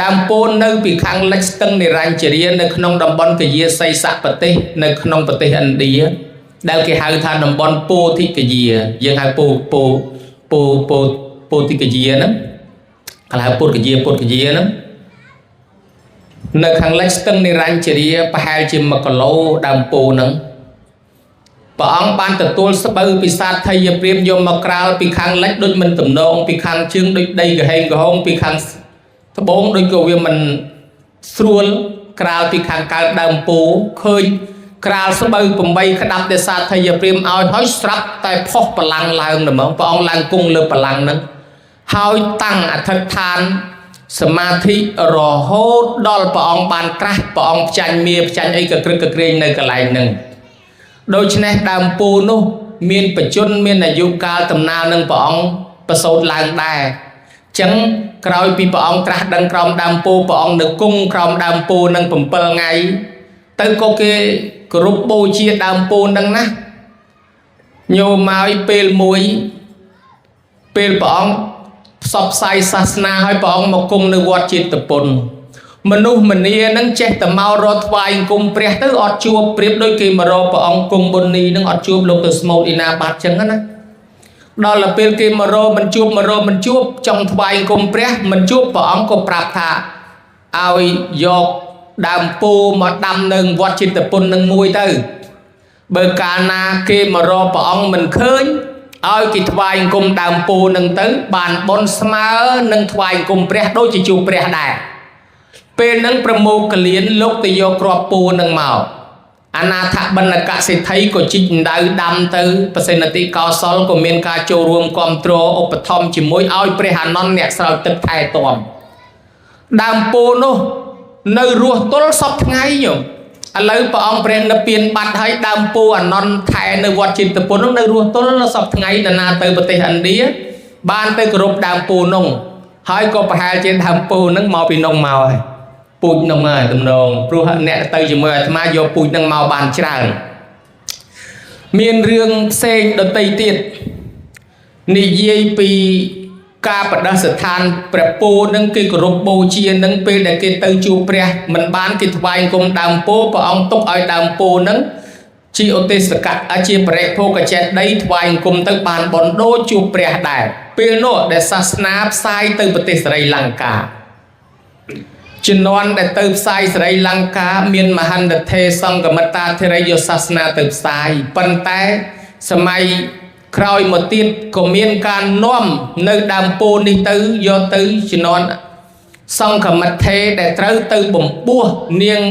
ដើមពោធិនៅពីខាងលិចស្ទឹងនិរញ្ជរានៅក្នុងតំបន់កយាសីសប្រទេសនៅក្នុងប្រទេសឥណ្ឌាដែលគេហៅថាតំបន់ពោធិកយាយើងហៅពោធិកយាហ្នឹងគេហៅពុទ្ធកយាហ្នឹងនៅខាងលិចស្ទឹងនិរញ្ជរាប្រហែលជា1គីឡូដើមពោធិហ្នឹងព្រះអង្គបានទទួលស្បូវពីសាថយព្រាមយកមកក្រាលពីខាងលិចដូចមិនទំនងពីខាងជើងដូចដីកហេងកហុងពីខាងត្បូងដូចក៏វាមិនស្រួលក្រាលពីខាងកើតដើមពោធិឃើញក្រាលស្បូវ8ក្តាប់ដែលសាថយព្រាមឲ្យហើយស្រាប់តែផុសបលាំងឡើងហ្មងព្រះអង្គឡើងគង់លើបលាំងហ្នឹងហើយតាំងអធិដ្ឋានសមាធិរហូតដល់ព្រះអង្គបានត្រាស់ព្រះអង្គផ្ចាញ់មាផ្ចាញ់អីក៏ក្រឹកក្រែងនៅកន្លែងហ្នឹងដូច្នេះដើមពោធិនោះមានបច្ចុប្បន្នមានអាយុកាលដំណាលនឹងព្រះអង្គប្រសូតឡើងដែរចឹងក្រោយពីព្រះអង្គត្រាស់ដឹងក្រោមដើមពោធិព្រះអង្គនៅគង់ក្រោមដើមពោធិនឹង7ថ្ងៃទៅក៏គេគោរពបូជាដើមពោធិនឹងណាញោមមកពេលមួយពេលព្រះអង្គផ្សព្វផ្សាយសាសនាឲ្យព្រះអង្គមកគង់នៅវត្តចេតពុនមនុស្សម្នានឹងចេះតែមករកថ្វាយអង្គមព្រះទៅអត់ជួបប្រៀបដូចគេមករកព្រះអង្គគង់បុណ្យនេះនឹងអត់ជួបលោកទៅស្មូតអ៊ីណាបាត់ចឹងណាដល់ទៅពេលគេមករកមិនជួបចង់ថ្វាយអង្គមព្រះមិនជួបព្រះអង្គក៏ប្រាប់ថាឲ្យយកដើមពោធិមកដាំនៅវត្តចេតពុននឹងមួយទៅបើកាលណាគេមករកព្រះអង្គមិនឃើញឲ្យគេថ្វាយអង្គមដើមពោធិនឹងទៅបានបុណ្យស្មើនឹងថ្វាយអង្គមព្រះដូចជាជួបព្រះដែរពេលហ្នឹងប្រមោគលានលោកទៅយកគ្រាប់ពោធិនឹងមកអនាថបណ្ឌកសិទ្ធិក៏ជីកដៅដាំទៅប្រសិទ្ធិកោសលក៏មានការចូលរួមគ្រប់គ្រងឧបត្ថម្ភជាមួយឲ្យព្រះអានន្ទអ្នកស្រោចទឹកថែទាំដើមពោធិនោះនៅរស់ទល់សពថ្ងៃញោមឥឡូវព្រះអង្គព្រះនិព្វានបាត់ហើយដើមពោធិអានន្ទថែនៅវត្តចេតពុននោះនៅរស់ទល់សពថ្ងៃដល់ណាទៅប្រទេសឥណ្ឌាបានទៅគោរពដើមពោធិនោះហើយក៏ប្រហែលជាដើមពោធិនឹងមកពីនោះមកហើយពូជនឹងហើយតំណងព្រោះអ្នកទៅជាមួយអាត្មាយកពូជនឹងមកបានច្រើនមានរឿងផ្សេងដទៃទៀតនិយាយពីការបដិស្ថានព្រះពោធិនឹងគេគោរពបូជានឹងពេលដែលគេទៅជួបព្រះមិនបានគេថ្វាយអង្គមដើមពោធិព្រះអង្គទុកឲ្យដើមពោធិនឹងជាឧទ្ទេសកៈជាបរិភោគចេតដីថ្វាយអង្គមទៅបានបនដូចជួបព្រះដែរពេលនោះដែលសាសនាផ្សាយទៅប្រទេសស្រីលង្កា ជំនាន់ដែលទៅផ្សាយសេរីលង្កាមានមហន្តទេសង្ឃមតាធិរិយសាសនាទៅផ្សាយប៉ុន្តែសម័យក្រោយមកទៀតក៏មានការនាំនៅដើមពោធិ៍នេះទៅយកទៅជំនាន់សង្ឃមទេដែលត្រូវទៅបំពោះនាង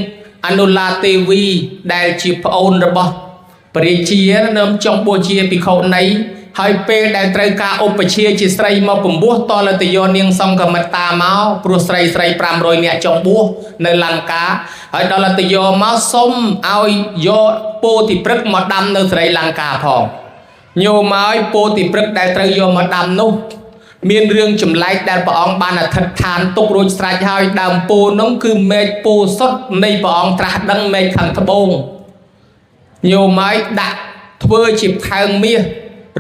អនុឡាទេវីដែលជាប្អូនរបស់ព្រះរាជានៅចុងបួសជាភិក្ខុនីហើយពេលដែលត្រូវការឧបជាជាស្រីមកបំពោះតលទៅយកនាងសង្ឃមតាមកព្រោះស្រី500នាក់ចុងបួសនៅលង្កាហើយដល់ទៅយកមកសុំឲ្យយកពោធិព្រឹក្សមកដាំនៅស្រីលង្កាផងញោមឲ្យពោធិព្រឹក្សដែលត្រូវយកមកដាំនោះមានរឿងចម្លែកដែលព្រះអង្គបានអធិដ្ឋានទុករួចស្រេចហើយដើមពោធិនោះគឺមេឃពោធិសុទ្ធនៃព្រះអង្គត្រាស់ដឹងមេឃខាងត្បូងញោមឲ្យដាក់ធ្វើជាផើងមាស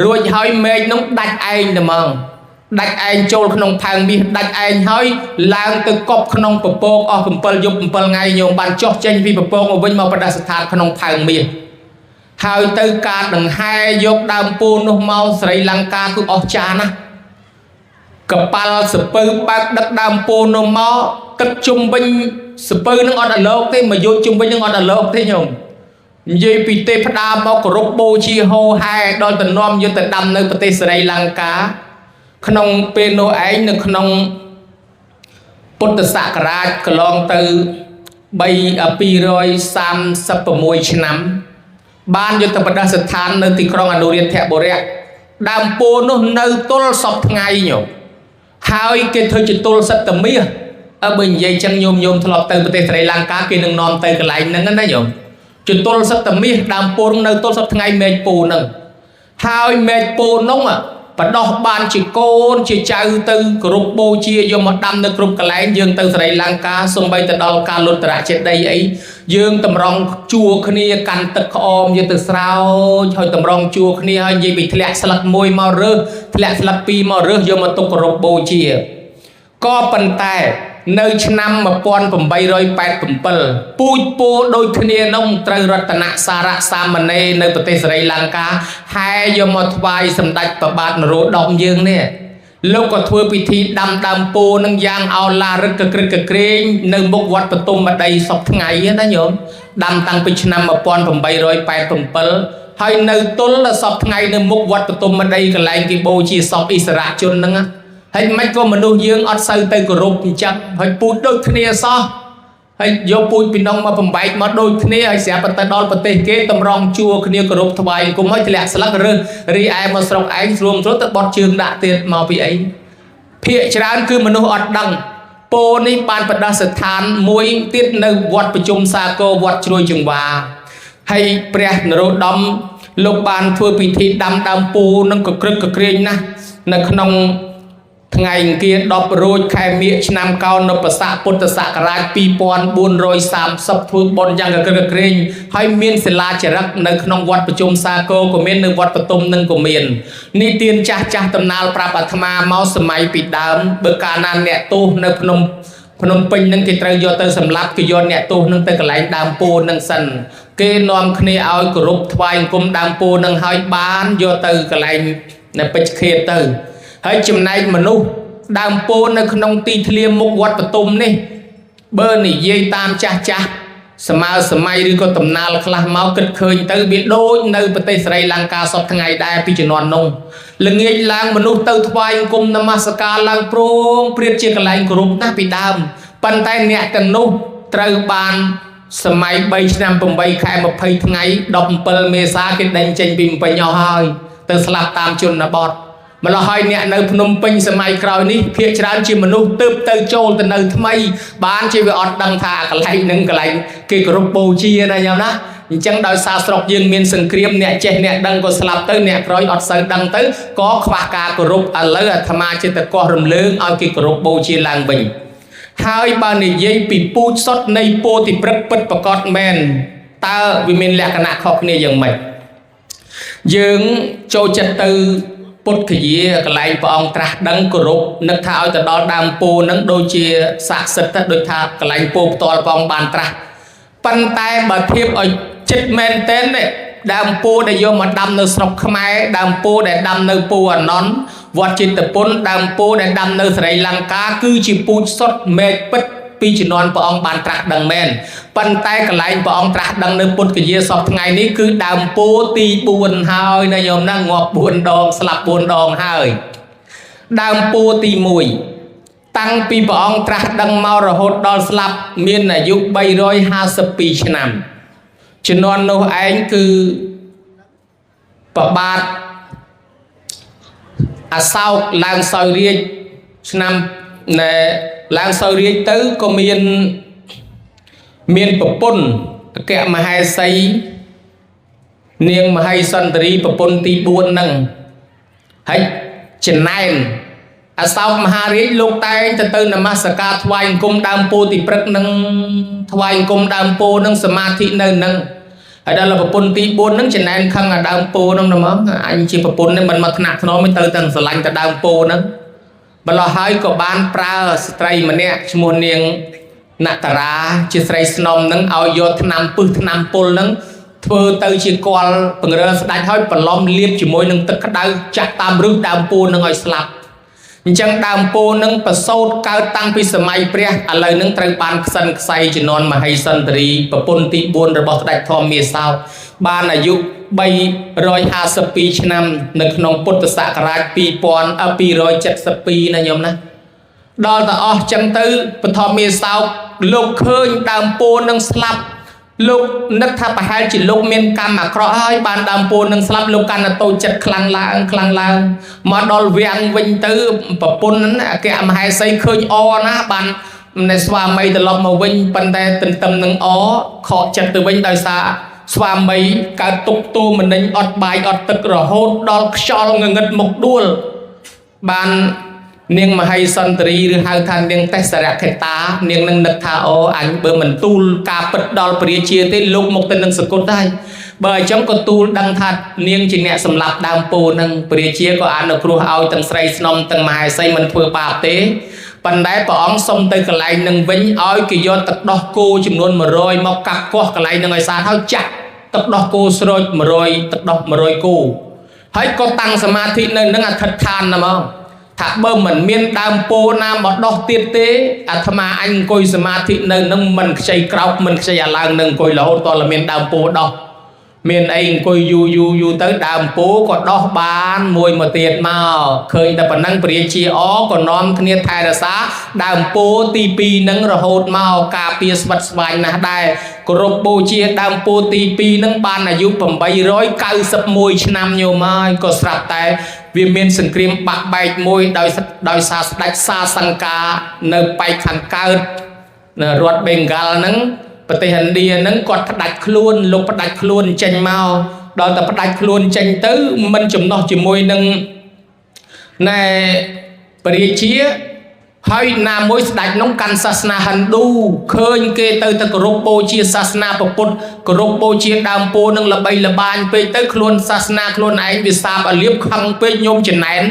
រួចហើយមេឃនោះដាច់ឯងតែហ្មងដាច់ឯងចូលក្នុងផើងមាសដាច់ឯងហើយឡើងទៅកប់ក្នុងពពកអស់7យប់7ថ្ងៃញោមបានចុះចេញពីពពកមកវិញមកប្រដាស្ថានក្នុងផើងមាសហើយទៅការដង្ហែយកដើមពោធិនោះមកស្រីលង្កាគឺអស្ចារ្យណាស់កប៉ាល់សពៅបើកដឹកដើមពោធិនោះមកទឹកជុំវិញសពៅនឹងអត់អលោកទេមកយកជុំវិញនឹងអត់អលោកទេញោមនិយាយពីទេព្តាមកគោរពបូជាហោហែដល់ទៅនាំយកទៅដាំនៅប្រទេសស្រីលង្កាក្នុងពេលនោះឯងនៅក្នុងពុទ្ធសករាជកន្លងទៅ236ឆ្នាំបានយកទៅប្រដាស្ថាននៅទីក្រុងអនុរាធបុរៈដើមពោធិនោះនៅទល់សពថ្ងៃញោមហើយគេធ្វើជាទល់សិទ្ធិមាសបើនិយាយចឹងញោមធ្លាប់ទៅប្រទេសស្រីលង្កាគេនឹងនាំទៅកន្លែងហ្នឹងណាញោមជាទល់សិទ្ធិមាសដើមពោធិនៅទល់សពថ្ងៃមេឃពោធិហ្នឹងហើយមេឃពោធិនោះបដោះបានជាកូនជាចៅទៅគោរពបូជាយកមកដាំនៅគ្រប់កន្លែងយើងទៅស្រីលង្កាសូម្បីទៅដល់ការលុតត្រចេតីអីយើងតម្រង់ជួគ្នាកាន់ទឹកក្អមយកទៅស្រោចហើយតម្រង់ជួគ្នាហើយនិយាយពីធ្លាក់ស្លឹកមួយមករើសធ្លាក់ស្លឹកពីរមករើសយកមកទុកគោរពបូជាក៏ប៉ុន្តែនៅឆ្នាំ1887ពូជពោធិដូចគ្នានោះត្រូវរតនសារៈសាមណេរនៅប្រទេសស្រីលង្កាហែយកមកថ្វាយសម្ដេចព្រះបាទនរោត្តមយើងនេះលោកក៏ធ្វើពិធីដាំដើមពោធិនឹងយ៉ាងអោឡារឹកកក្រឹកកក្រែងនៅមុខវត្តបទុមបដីសពថ្ងៃណាញោមដាំតាំងពីឆ្នាំ1887ហើយនៅទល់ដល់សពថ្ងៃនៅមុខវត្តបទុមបដីកន្លែងគេបូជាសពអិសរាជជនហ្នឹងហើយមិនក៏មនុស្សយើងអត់សូវទៅគោរពអញ្ចឹងហើយពូជដូចគ្នាសោះហើយយកពូជពីនងមកបំបែកមកដូចគ្នាហើយស្រាប់តែដល់ប្រទេសគេតម្រង់ជួគ្នាគោរពថ្វាយគុំហើយធ្លាក់ស្លឹករើសរីឯមកស្រុកឯងស្រួមទៅបត់ជើងដាក់ទៀតមកពីអីភាគច្រើនគឺមនុស្សអត់ដឹងពោធិនេះបានប្រដាស្ថានមួយទៀតនៅវត្តប្រជុំសាគរវត្តជ្រោយចង្វាហើយព្រះនរោត្តមលោកបានធ្វើពិធីដាំដើមពោធិនឹងកក្រឹកកក្រែងណាស់នៅក្នុងថ្ងៃអង្គារ10រោចខែមិញឆ្នាំកោណបស័កពុទ្ធសករាជ2430ធ្វើបុណ្យយ៉ាងកក្រឹកកក្រែងហើយមានសិលាចារឹកនៅក្នុងវត្តប្រជុំសាគរក៏មាននៅវត្តបទុមនឹងក៏មាននេះទានចាស់តំណាលប្រាប់អាត្មាមកសម័យពីដើមបើកាលណាអ្នកទោសនៅភ្នំពេញនឹងគេត្រូវយកទៅសម្លាប់គេយកអ្នកទោសនឹងទៅកន្លែងដើមពោធិនឹងសិនគេនាំគ្នាឲ្យគោរពថ្វាយអង្គមដើមពោធិនឹងហើយបានយកទៅកន្លែងនៅពេជ្រខេតទៅហើយចំណែកមនុស្សដើមពោធិនៅក្នុងទីធ្លាមុខវត្តបទុមនេះបើនិយាយតាមចាស់សម័យឬក៏តំណាលខ្លះមកគិតឃើញទៅវាដូចនៅប្រទេសស្រីលង្កាសពថ្ងៃដែរពីជំនាន់នោះល្ងាចឡើងមនុស្សទៅថ្វាយអង្គមនមស្ការឡើងព្រមព្រៀតជាកន្លែងគោរពណាស់ពីដើមប៉ុន្តែអ្នកទាំងនោះត្រូវបានសម័យ3ឆ្នាំ8ខែ20ថ្ងៃ17មេសាគេដេញចេញពីភ្នំពេញអស់ហើយទៅស្លាប់តាមជនបទម្ល៉េះហើយអ្នកនៅភ្នំពេញសម័យក្រោយនេះភាគច្រើនជាមនុស្សទើបទៅចូលទៅនៅថ្មីបានជាវាអត់ដឹងថាកន្លែងនឹងកន្លែងគេគោរពបូជាណាញោមណាអញ្ចឹងដោយសារស្រុកយើងមានសង្គ្រាមអ្នកចេះអ្នកដឹងក៏ស្លាប់ទៅអ្នកក្រោយអត់សូវដឹងទៅក៏ខ្វះការគោរពឥឡូវអាត្មាចិត្តកោះរំលើងឲ្យគេគោរពបូជាឡើងវិញហើយបើនិយាយពីពូជសុទ្ធនៃពោធិព្រឹក្សពិតប្រកបមែនតើវាមានលក្ខណៈខុសគ្នាយ៉ាងម៉េចយើងចូលចិត្តទៅពុទ្ធគយាកន្លែងព្រះអង្គត្រាស់ដឹងគោរពនឹកថាឲ្យទៅដល់ដើមពោធិនឹងដូចជាស័ក្តិសិទ្ធិដូចថាកន្លែងពោធិផ្ទាល់ព្រះអង្គបានត្រាស់ប៉ុន្តែបើធៀបឲ្យចិត្តមែនទែនដើមពោធិដែលយកមកដាំនៅស្រុកខ្មែរដើមពោធិដែលដាំនៅពោធិអានន្តវត្តចិត្តពុនដើមពោធិដែលដាំនៅស្រីលង្កាគឺជាពូជសុទ្ធមេឃពិត ពីជំនាន់ព្រះអង្គបានត្រាស់ដឹងមែនប៉ុន្តែកន្លែងព្រះអង្គត្រាស់ដឹងនៅពុទ្ធគយាសពថ្ងៃនេះគឺដើមពោទី4ហើយណាញោមណាងាប់4ដងស្លាប់4ដងហើយដើមពោទី1តាំងពីព្រះអង្គត្រាស់ដឹងមករហូតដល់ស្លាប់មានអាយុ352ឆ្នាំជំនាន់នោះឯងគឺប្របាទអសោកឡើងសោយរាជឆ្នាំឡើងសោយរាជទៅក៏មានប្រពន្ធអគ្គមហេសីនាងមហេសន្ទរីប្រពន្ធទី4ហ្នឹងហើយចំណែនអសោកមហារាជលោកតែងទៅនមស្ការថ្វាយអង្គមដើមពោធិព្រឹកនឹងថ្វាយអង្គមដើមពោនឹងសមាធិនៅនឹងហើយដល់ប្រពន្ធទី4ហ្នឹងចំណែនខឹងអាដើមពោហ្នឹងហ្មងអញជាប្រពន្ធនេះមិនមកថ្នាក់ថ្នមទៅទាំងស្រឡាញ់ទៅដើមពោហ្នឹងម្ល៉េះហើយក៏បានប្រើស្ត្រីម្នាក់ឈ្មោះនាងណតារាជាស្រីស្នំហ្នឹងឲ្យយកថ្នាំពឹសថ្នាំពុលហ្នឹងធ្វើទៅជាគល់បង្រើស្ដាច់ហើយបន្លំលាបជាមួយនឹងទឹកក្តៅចាក់តាមរឹសដើមពោហ្នឹងឲ្យស្លាប់អញ្ចឹងដើមពោនឹងប្រសូតកើតតាំងពីសម័យព្រះឥឡូវនឹងត្រូវបានខ្សិនខ្សៃជំនាន់មហេសន្ទរីប្រពន្ធទី4របស់ស្ដេចធម្មមាសោតបានអាយុ352ឆ្នាំនៅក្នុងពុទ្ធសករាជ2272ណាញោមណាដល់តែអស់ចឹងទៅពធម្មមាសោតលោកឃើញដើមពោនឹងស្លាប់លោកនឹកថាប្រហែលជាលោកមានកម្មអាក្រក់ហើយបានដើមពោនឹងស្លាប់លោកកាន់តែតូចចិត្តខ្លាំងឡើងមកដល់វាំងវិញទៅប្រពន្ធអគ្គមហេសីឃើញអណាបាននៅស្វាមីត្រឡប់មកវិញប៉ុន្តែទន្ទឹមនឹងអខកចិត្តទៅវិញដោយសារស្វាមីកើតទុកទោមនិញអត់បាយអត់ទឹករហូតដល់ខ្យល់ងងឹតមុខដួលបាននាងមហេសន្ទរីឬហៅថានាងទេសរខេតានាងនឹងនឹកថាអូអញបើមិនទូលការពិតដល់ព្រះរាជាទេលោកមកទៅនឹងសគុតហើយបើអញ្ចឹងក៏ទូលដឹងថានាងជាអ្នកសម្លាប់ដើមពោនឹងព្រះរាជាក៏អនុគ្រោះឲ្យទាំងស្រីស្នំទាំងមហេសីមិនធ្វើបាបទេប៉ុន្តែព្រះអង្គសុំទៅកន្លែងនឹងវិញឲ្យគេយកទឹកដោះគោចំនួន100មកកាត់កោះកន្លែងនឹងឲ្យស្អាតហើយចាក់ទឹកដោះគោស្រូច100ទឹកដោះ100គោហើយក៏តាំងសមាធិនៅនឹងអធិដ្ឋានណាមកថាបើមិនមានដើមពោណាមកដោះទៀតទេអាត្មាអញអង្គុយសមាធិនៅនឹងមិនខ្ចីក្រោកមិនខ្ចីអាឡើងនឹងអង្គុយរហូតតតែមានដើមពោដោះមានអីអង្គុយយូរទៅដើមពោក៏ដោះបានមួយមកទៀតមកឃើញតែប៉ុណ្ណឹងព្រះរាជាក៏នាំគ្នាថែរក្សាដើមពោទី2នឹងរហូតមកការពារស្វិតស្វាញណាស់ដែរគោរពបូជាដើមពោទី2នឹងបានអាយុ891ឆ្នាំញោមហើយក៏ស្រាប់តែវាមានសង្គ្រាមបាក់បែកមួយដោយសារស្ដេចសាសង្កានៅប៉ែកខាងកើតរដ្ឋបេងហ្គាល់ហ្នឹងប្រទេសឥណ្ឌាហ្នឹងគាត់ផ្ដាច់ខ្លួនលោកផ្ដាច់ខ្លួនចេញមកដល់តែផ្ដាច់ខ្លួនចេញទៅមិនចំណោះជាមួយនឹងណែព្រះរាជាហើយណាមួយស្ដេចនោះកាន់សាសនាហិណ្ឌូឃើញគេទៅគោរពបូជាសាសនាពុទ្ធគោរពបូជាដើមពោនឹងល្បីល្បាញពេកទៅខ្លួនសាសនាខ្លួនឯងវាសាបអលៀបខឹងពេកញោមចំណែន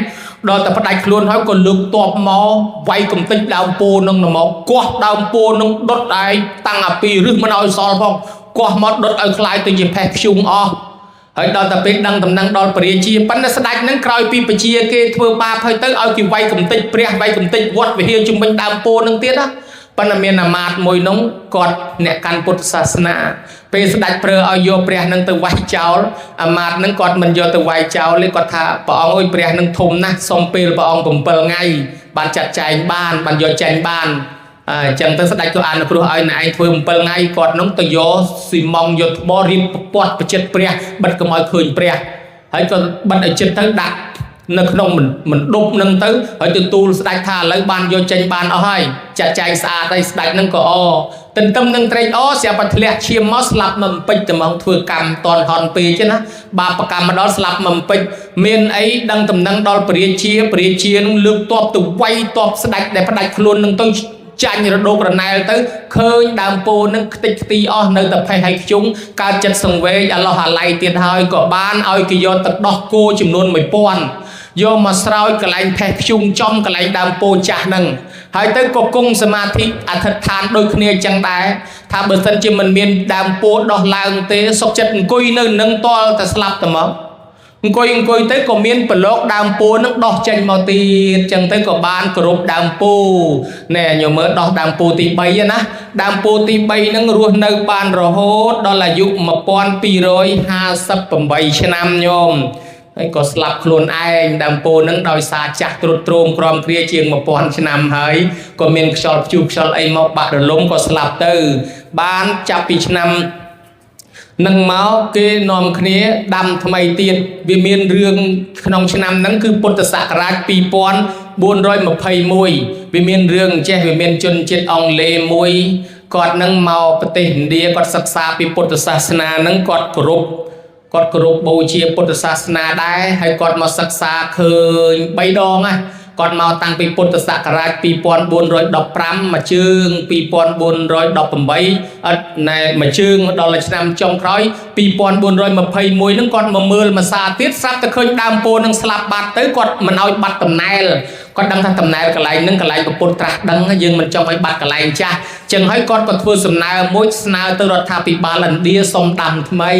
ដល់តែផ្ដាច់ខ្លួនហើយក៏លើកតបមកវាយកំទេចដើមពោនឹងមកកោះដើមពោនឹងដុតឯងតាំងអាពីរឹសមិនឲ្យសល់ផងកោះមកដុតឲ្យខ្លាយទៅជាផេះខ្ជុងអស់ហើយដល់តែពេលដឹងដំណឹងដល់ព្រះរាជាប៉ុន្តែស្ដេចនឹងក្រោយពីបជាគេធ្វើបាបហើយទៅឲ្យគេវាយកំទេចព្រះវាយកំទេចវត្តវិហារជំនាញដើមពោនឹងទៀតណាប៉ុន្តែមានអាមាត្យមួយនោះគាត់អ្នកកាន់ពុទ្ធសាសនាពេលស្ដេចប្រើឲ្យយកព្រះនឹងទៅវាយចោលអាមាត្យនឹងគាត់មិនយកទៅវាយចោលទេគាត់ថាព្រះអង្គអើយព្រះនឹងធំណាស់សុំពេលព្រះអង្គ7ថ្ងៃបានចាត់ចែងបានយកចេញបានអញ្ចឹងទៅស្ដេចក៏អនុគ្រោះឲ្យអ្នកឯងធ្វើ7ថ្ងៃគាត់នោះទៅយកស៊ីម៉ង់យកថ្មរៀបពាត់ប្រជិតព្រះបិទកុំឲ្យឃើញព្រះហើយក៏បិទឲ្យចិត្តទៅដាក់នៅក្នុងមិនដប់នឹងទៅហើយទៅទូលស្ដេចថាឥឡូវបានយកចេញបានអស់ហើយចាត់ចែងស្អាតហើយស្ដេចនឹងក៏ទន្ទឹមនឹងត្រេកស្រាប់តែធ្លាក់ឈាមមកស្លាប់មិនពេចតែហ្មងធ្វើកម្មតនហន់ពេកចឹងណាបាបកម្មមកដល់ស្លាប់មិនពេចមានអីដឹងដំណឹងដល់ព្រះរាជានឹងលើកតបទៅវាយតបស្ដេចដែលផ្ដាច់ខ្លួននឹងទៅចាញ់រដូករណែលទៅឃើញដើមពោនឹងខ្ទេចខ្ទីអស់នៅតែផេះហើយខ្ជុងកើតចិត្តសង្វេគអាឡោះអាឡៃទៀតហើយក៏បានឲ្យគេយកទឹកដោះគោចំនួន1000យកមកស្រោចកន្លែងផេះខ្ជុងចំកន្លែងដើមពោចាស់ហ្នឹងហើយទៅក៏គង់សមាធិអធិដ្ឋានដូចគ្នាចឹងដែរថាបើសិនជាមិនមានដើមពោដោះឡើងទេសុខចិត្តអង្គុយនៅនឹងតលតែស្លាប់តែមក អង្គុយទៅក៏មានប្រឡោកដើមពោនឹងដោះចេញមកទៀតចឹងទៅក៏បានគ្រប់ដើមពោណែញោមមើលដោះដើមពោទី3ណាដើមពោទី3ហ្នឹងរស់នៅបានរហូតដល់អាយុ1258ឆ្នាំញោមហើយក៏ស្លាប់ខ្លួនឯងដើមពោនឹងដោយសារចាស់ទ្រុឌទ្រោមក្រំគ្រាជាង1000ឆ្នាំហើយក៏មានខ្យល់ព្យុះខ្យល់អីមកបាក់រលំក៏ស្លាប់ទៅបានចាប់ពីឆ្នាំនឹងមកគេនាំគ្នាដាំថ្មីទៀតវាមានរឿងក្នុងឆ្នាំហ្នឹងគឺពុទ្ធសករាជ2421វាមានរឿងចេះវាមានជនជាតិអង់គ្លេសមួយគាត់នឹងមកប្រទេសឥណ្ឌាគាត់សិក្សាពីពុទ្ធសាសនាហ្នឹងគាត់គោរពបូជាពុទ្ធសាសនាដែរហើយគាត់មកសិក្សាឃើញ3ដងណាគាត់មកតាំងពីពុទ្ធសករាជ2415មួយជើង2418អត់ណែមួយជើងដល់ឆ្នាំចុងក្រោយ2421ហ្នឹងគាត់មកមើលមួយសាទៀតស្រាប់តែឃើញដើមពោនឹងស្លាប់បាត់ទៅគាត់មិនឲ្យបាត់តំណែលគាត់ដឹងថាតំណែលកន្លែងហ្នឹងកន្លែងពុទ្ធត្រាស់ដឹងយើងមិនចង់ឲ្យបាត់កន្លែងចាស់ចឹងហើយគាត់ក៏ធ្វើសំណើមួយស្នើទៅរដ្ឋាភិបាលឥណ្ឌាសុំដាំថ្មី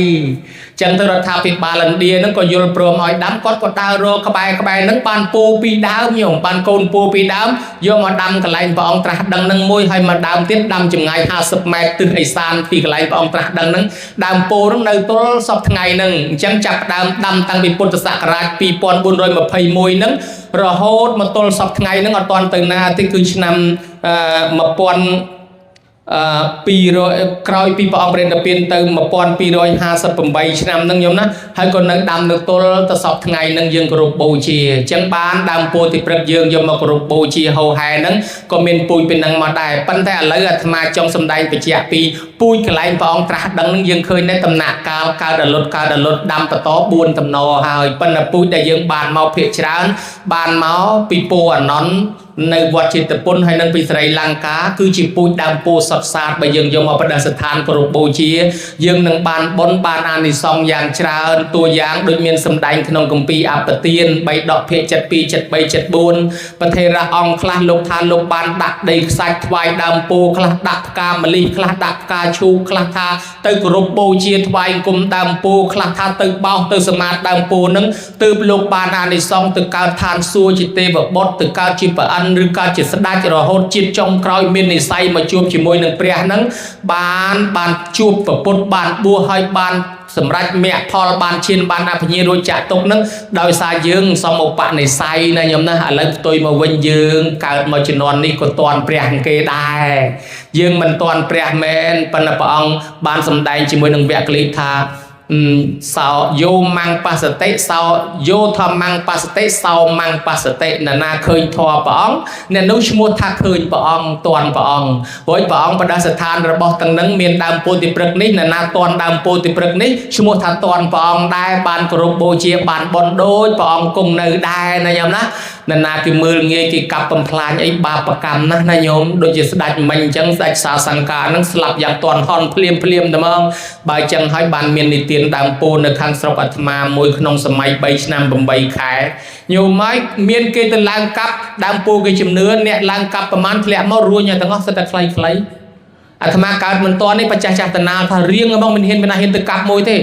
ចឹងទៅរដ្ឋាភិបាលឥណ្ឌាហ្នឹងក៏យល់ព្រមឲ្យដាំគាត់ក៏ដើររកក្បែរហ្នឹងបានពោពីរដើមញោមបានកូនពោពីរដើមយកមកដាំកន្លែងព្រះអង្គត្រាស់ដឹងហ្នឹងមួយហើយមកដើមទៀតដាំចម្ងាយ50ម៉ែត្រទិសឦសានពីកន្លែងព្រះអង្គត្រាស់ដឹងហ្នឹងដើមពោហ្នឹងនៅទល់សពថ្ងៃហ្នឹងអញ្ចឹងចាប់ដើមដាំតាំងពីពុទ្ធសករាជ2421ហ្នឹងរហូតមកទល់សពថ្ងៃហ្នឹងអត់ទាន់ទៅណាទេគឺឆ្នាំ1000 200ក្រោយពីព្រះអង្គព្រះនិព្វានទៅ1258ឆ្នាំហ្នឹងញោមណាហើយក៏នៅដាំនៅទល់ទៅសពថ្ងៃហ្នឹងយើងគោរពបូជាអញ្ចឹងបានដើមពោធិព្រឹកយើងយកមកគោរពបូជាហូហែហ្នឹងក៏មានពូជពីហ្នឹងមកដែរប៉ុន្តែឥឡូវអាត្មាចង់សម្ដែងបញ្ជាក់ពីពូជកន្លែងព្រះអង្គត្រាស់ដឹងហ្នឹងយើងឃើញនៅដំណាក់កាលកើតរលត់ដាំបន្ត4តំណហើយប៉ុន្តែពូជដែលយើងបានមកភាគច្រើនបានមកពីពោអនន្តនៅវត្តចេតពុនហើយនឹងពីស្រីលង្កាគឺជាពូជដើមពោសុទ្ធសាធបើយើងយកមកប្រតិស្ថានគោរពបូជាយើងនឹងបានបុណ្យបានអានិសង្សយ៉ាងច្រើនតួយ៉ាងដូចមានសម្ដែងក្នុងគម្ពីរអបទាន3ដកភាគ72 73 74ប្រធេរៈអង្គខ្លះលោកថាលោកបានដាក់ដីខ្សាច់ថ្វាយដើមពោខ្លះដាក់ផ្កាម្លិះខ្លះដាក់ផ្កាឈូកខ្លះថាទៅគោរពបូជាថ្វាយគុំដើមពោខ្លះថាទៅបោសទៅសមាធិដើមពោនឹងទើបលោកបានអានិសង្សទៅកើតឋានសួគ៌ជាទេវបុត្រទៅកើតជាព្រះអិនឬកើតជាស្ដេចរហូតជាតិចុងក្រោយមាននិស្ស័យមកជួបជាមួយនឹងព្រះហ្នឹងបានជួបប្រពុតបានបួសហើយបានសម្រាប់មគ្គផលបានឈានបានអភិញ្ញារួចចាក់ទុកហ្នឹងដោយសារយើងសមឧបនិស្ស័យណាញោមណាឥឡូវផ្ទុយមកវិញយើងកើតមកជំនាន់នេះក៏តាន់ព្រះគេដែរយើងមិនតាន់ព្រះមែនប៉ុន្តែព្រះអង្គបានសម្ដែងជាមួយនឹងវគ្គលិថាសោយោមੰបស្សតិសោយោធម្មੰបស្សតិសោមੰបស្សតិណានាឃើញធម៌ព្រះអង្គអ្នកនោះឈ្មោះថាឃើញព្រះអង្គតាន់ព្រះអង្គព្រោះព្រះអង្គបដិស្ថានរបស់ទាំងនឹងមានដើមពោធិព្រឹកនេះណានាតាន់ដើមពោធិព្រឹកនេះឈ្មោះថាតាន់ព្រះអង្គដែរបានគោរពបូជាបានបន់ដូចព្រះអង្គគង់នៅដែរណាញោមណាណាគេមើលងាយគេកាប់បំផ្លាញអីបាបកម្មណាស់ណាញោមដូចជាស្ដេចមិញអញ្ចឹងស្ដេចសាសង្កានឹងស្លាប់យ៉ាងតាន់ហន់ភ្លាមតែហ្មងបើអញ្ចឹងហើយបានមាននិទានដើមពោនៅខាងស្រុកអាត្មាមួយក្នុងសម័យ3ឆ្នាំ8ខែញោមហើយមានគេទៅឡើងកាប់ដើមពោគេជំនឿអ្នកឡើងកាប់ប្រមាណធ្លាក់មករួញទាំងអស់សិតតែខ្លីអាត្មាកើតមិនតាន់នេះបច្ចាស់ចាស់តណាថារៀងហ្មងមិនហ៊ានទៅកាប់មួយទេឲ្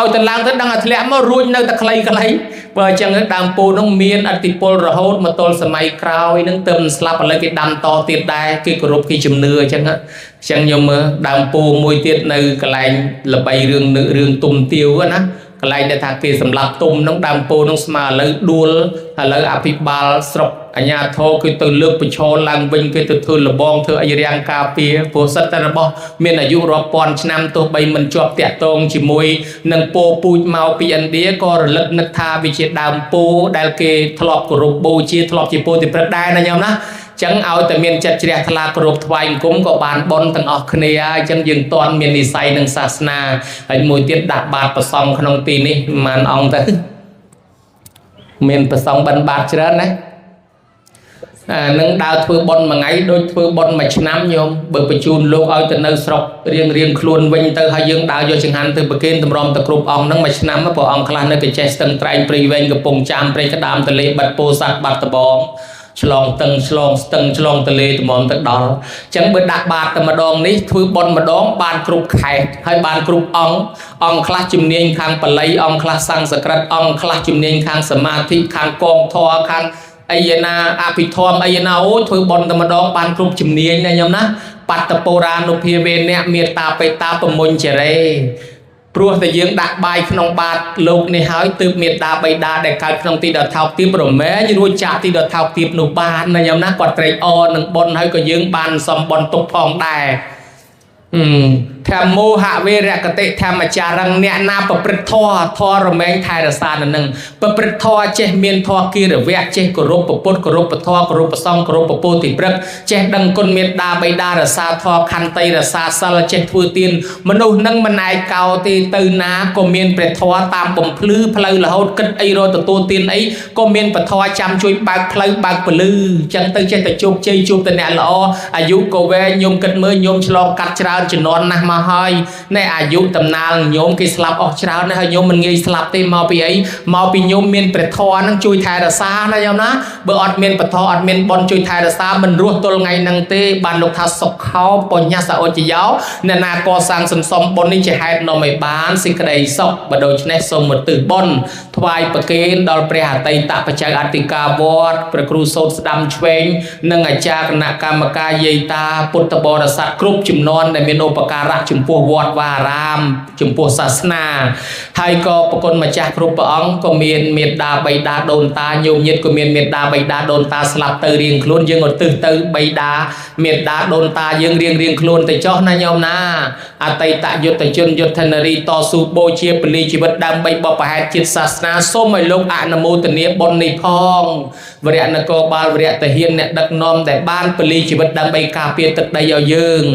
យទៅឡើងទៅដឹងអាធ្លាក់មករួញនៅតែខ្លីបើអញ្ចឹងដើមពោនោះមានអតិពលរហូតមកទល់សម័យក្រោយនឹងទៅស្លាប់ឥឡូវគេដាំតទៀតដែរគេគោរពគេជំនឿអញ្ចឹងខ្ញុំមើលដើមពោមួយទៀតនៅកន្លែងល្បីរឿងទុំទាវណាកន្លែងដែលថាគេសម្លាប់ទុំនោះដើមពោនោះស្មើឥឡូវដួលឥឡូវអភិបាលស្រុកអញ្ញាធរគឺទៅលើកបញ្ឈរឡើងវិញគេទៅធ្វើលបងធ្វើអីរាំងការពារព្រោះសិតតែរបស់មានអាយុរាប់ពាន់ឆ្នាំទោះបីមិនជាប់តាក់ទងជាមួយនឹងពោពូជមកពីឥណ្ឌាក៏រលឹកនឹកថាវាជាដើមពោដែលគេធ្លាប់គោរពបូជាធ្លាប់ជាពោធិព្រឹកដែរណាញោមណាចឹងឲ្យតែមានចិត្តជ្រះថ្លាគោរពថ្វាយអង្គមក៏បានបុណ្យទាំងអស់គ្នាហើយចឹងយើងតន់មាននិស្ស័យនឹងសាសនាហើយមួយទៀតដាក់បាតប្រសងក្នុងទីនេះប្រហែលអង្គទៅមានប្រសងបិណ្ឌបាតច្រើនណានឹងដើរធ្វើបុណ្យមួយថ្ងៃដូចធ្វើបុណ្យមួយឆ្នាំញោមបើបញ្ជូនលោកឲ្យទៅនៅស្រុករៀងខ្លួនវិញទៅហើយយើងដើរយកចង្ហាន់ទៅប្រគេនតម្រាំទៅគ្រប់អង្គហ្នឹងមួយឆ្នាំព្រះអង្គខ្លះនៅកញ្ចេះស្ទឹងត្រែងព្រៃវែងកំពង់ចាមព្រៃក្តាមទលេបាត់ពោធិ៍សាត់បាត់ដំបង ឆ្លងតឹងឆ្លងស្ទឹងឆ្លងទលេត្មមទៅដល់អញ្ចឹងបើដាក់បាតតែម្ដងនេះធ្វើបន់ម្ដងបានគ្រប់ខែហើយបានគ្រប់អង្គខ្លះជំនាញខាងបល័យអង្គខ្លះសំស្ក្រឹតអង្គខ្លះជំនាញខាងសមាធិខាងកងធម៌ខាងអីណាអភិធម្មអីណាអូធ្វើបន់តែម្ដងបានគ្រប់ជំនាញណាញោមណាបត្តបុរានុភាវេអ្នកមេត្តាបេតាប្រមុញ្ចរេព្រោះតែយើងដាក់បាយក្នុងបាតលោកនេះហើយទើបមេត្តាបិតាដែលកើតក្នុងទីដថោកទាបរមែងរួចចាក់ទីដថោកទាបនោះបានណាញោមណាគាត់ត្រេកអរនឹងបុណ្យហើយក៏យើងបានសំបុណ្យទុកផងដែរថាមោហវេរកតិធម្មចារឹងអ្នកណាប្រព្រឹត្តធម៌រមែងថែរក្សានៅនឹងប្រព្រឹត្តធម៌ចេះមានធម៌គិរវៈចេះគោរពពុទ្ធគោរពធម៌គោរពប្រសង្ឃគោរពពុទ្ធទីព្រឹកចេះដឹងគុណមេត្តាបិតារក្សាធម៌ខន្តីរក្សាសិលចេះធ្វើទានមនុស្សនឹងមិនឯកោទេទៅណាក៏មានព្រះធម៌តាមបំភ្លឺផ្លូវរហូតគិតអីរកទទួលទានអីក៏មានពធចាំជួយបើកផ្លូវបើកពលឺចឹងទៅចេះតែជោគជ័យជួបតែអ្នកល្អអាយុក៏វែងញោមគិតមើលញោមឆ្លងកាត់ច្រើនជំនាន់ណាស់មកហើយនៃអាយុតំណាលញោមគេស្លាប់អស់ច្រើនណាស់ហើយញោមមិនងាយស្លាប់ទេមកពីអីមកពីញោមមានព្រះធម៌នឹងជួយថែរក្សាណាញោមណាបើអត់មានព្រះធម៌អត់មានបុណ្យជួយថែរក្សាមិនរស់ទល់ថ្ងៃហ្នឹងទេបានលោកថាសុខោបញ្ញសអុជយោអ្នកណាកសាងសន្សំបុណ្យនេះជាហេតុនាំឲ្យបានសេចក្តីសុខបើដូច្នេះសូមឧទ្ទិសបុណ្យថ្វាយប្រគេនដល់ព្រះអតីតបច្ច័យអធិការវត្តព្រះគ្រូសូត្រស្ដាំឆ្វេងនិងអាចារ្យគណៈកម្មការយាយតាពុទ្ធបរិស័ទគ្រប់ជំនាន់ដែលមានឧបការៈចំពោះវត្តវាអារាមចំពោះសាសនាហើយក៏ប្រគុណម្ចាស់គ្រប់ព្រះអង្គក៏មានមេត្តាបិតាដូនតាញោមញាតិក៏មានមេត្តាបិតាដូនតាស្លាប់ទៅរៀងខ្លួនយើងឧទ្ទិសទៅបិតាមេត្តាដូនតាយើងរៀងខ្លួនទៅចុះណាញោមណាអតីតយុទ្ធជនយុទ្ធនារីតស៊ូបូជាពលីជីវិតដើម្បីបបផែតជាតិសាសនាសូមឲ្យលោកអនុមោទនាបុណ្យនេះផងវរៈនគរបាលវរៈទាហានអ្នកដឹកនាំដែលបានពលីជីវិតដើម្បីការពារទឹកដីឲ្យយើង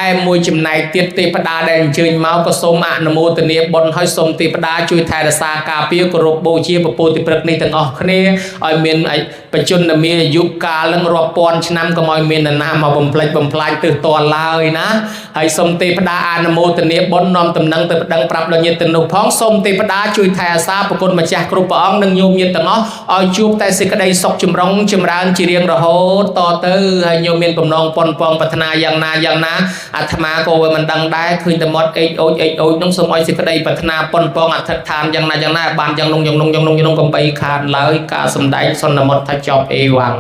ឯមួយចំណែកទៀតទេវតាដែលអញ្ជើញមកក៏សូមអនុមោទនាបុណ្យឲ្យសូមទេវតាជួយថែរក្សាការពារគោរពបូជាពពោធិព្រឹកនេះទាំងអស់គ្នាឲ្យមានបច្ចុប្បន្នមានអាយុកាលនឹងរាប់ពាន់ឆ្នាំកុំឲ្យមាននរណាមកបំផ្លិចបំផ្លាញទើសតល់ឡើយណាហើយសូមទេវតាអនុមោទនាបុណ្យនាំដំណឹងទៅប្តឹងប្រាប់ដល់ញាតិទាំងនោះផងសូមទេវតាជួយថែរក្សាប្រគុណម្ចាស់គ្រប់ព្រះអង្គនិងញោមញាតិទាំងអស់ឲ្យជួបតែសេចក្តីសុខចម្រុងចម្រើនជារៀងរហូតតទៅហើយញោមមានបំណងប៉ុនប៉ងប្រាថ្នាយ៉ាងណាអាត្មាក៏មិនដឹងដែរឃើញតែមាត់អេចអូចនោះសូមឲ្យសេចក្តីប្រាថ្នាប៉ុនប៉ងអធិដ្ឋានយ៉ាងណាបានយ៉ាងនោះកំបីខានឡើយការសំដែងសន្មតថាចប់អេវ៉ាំង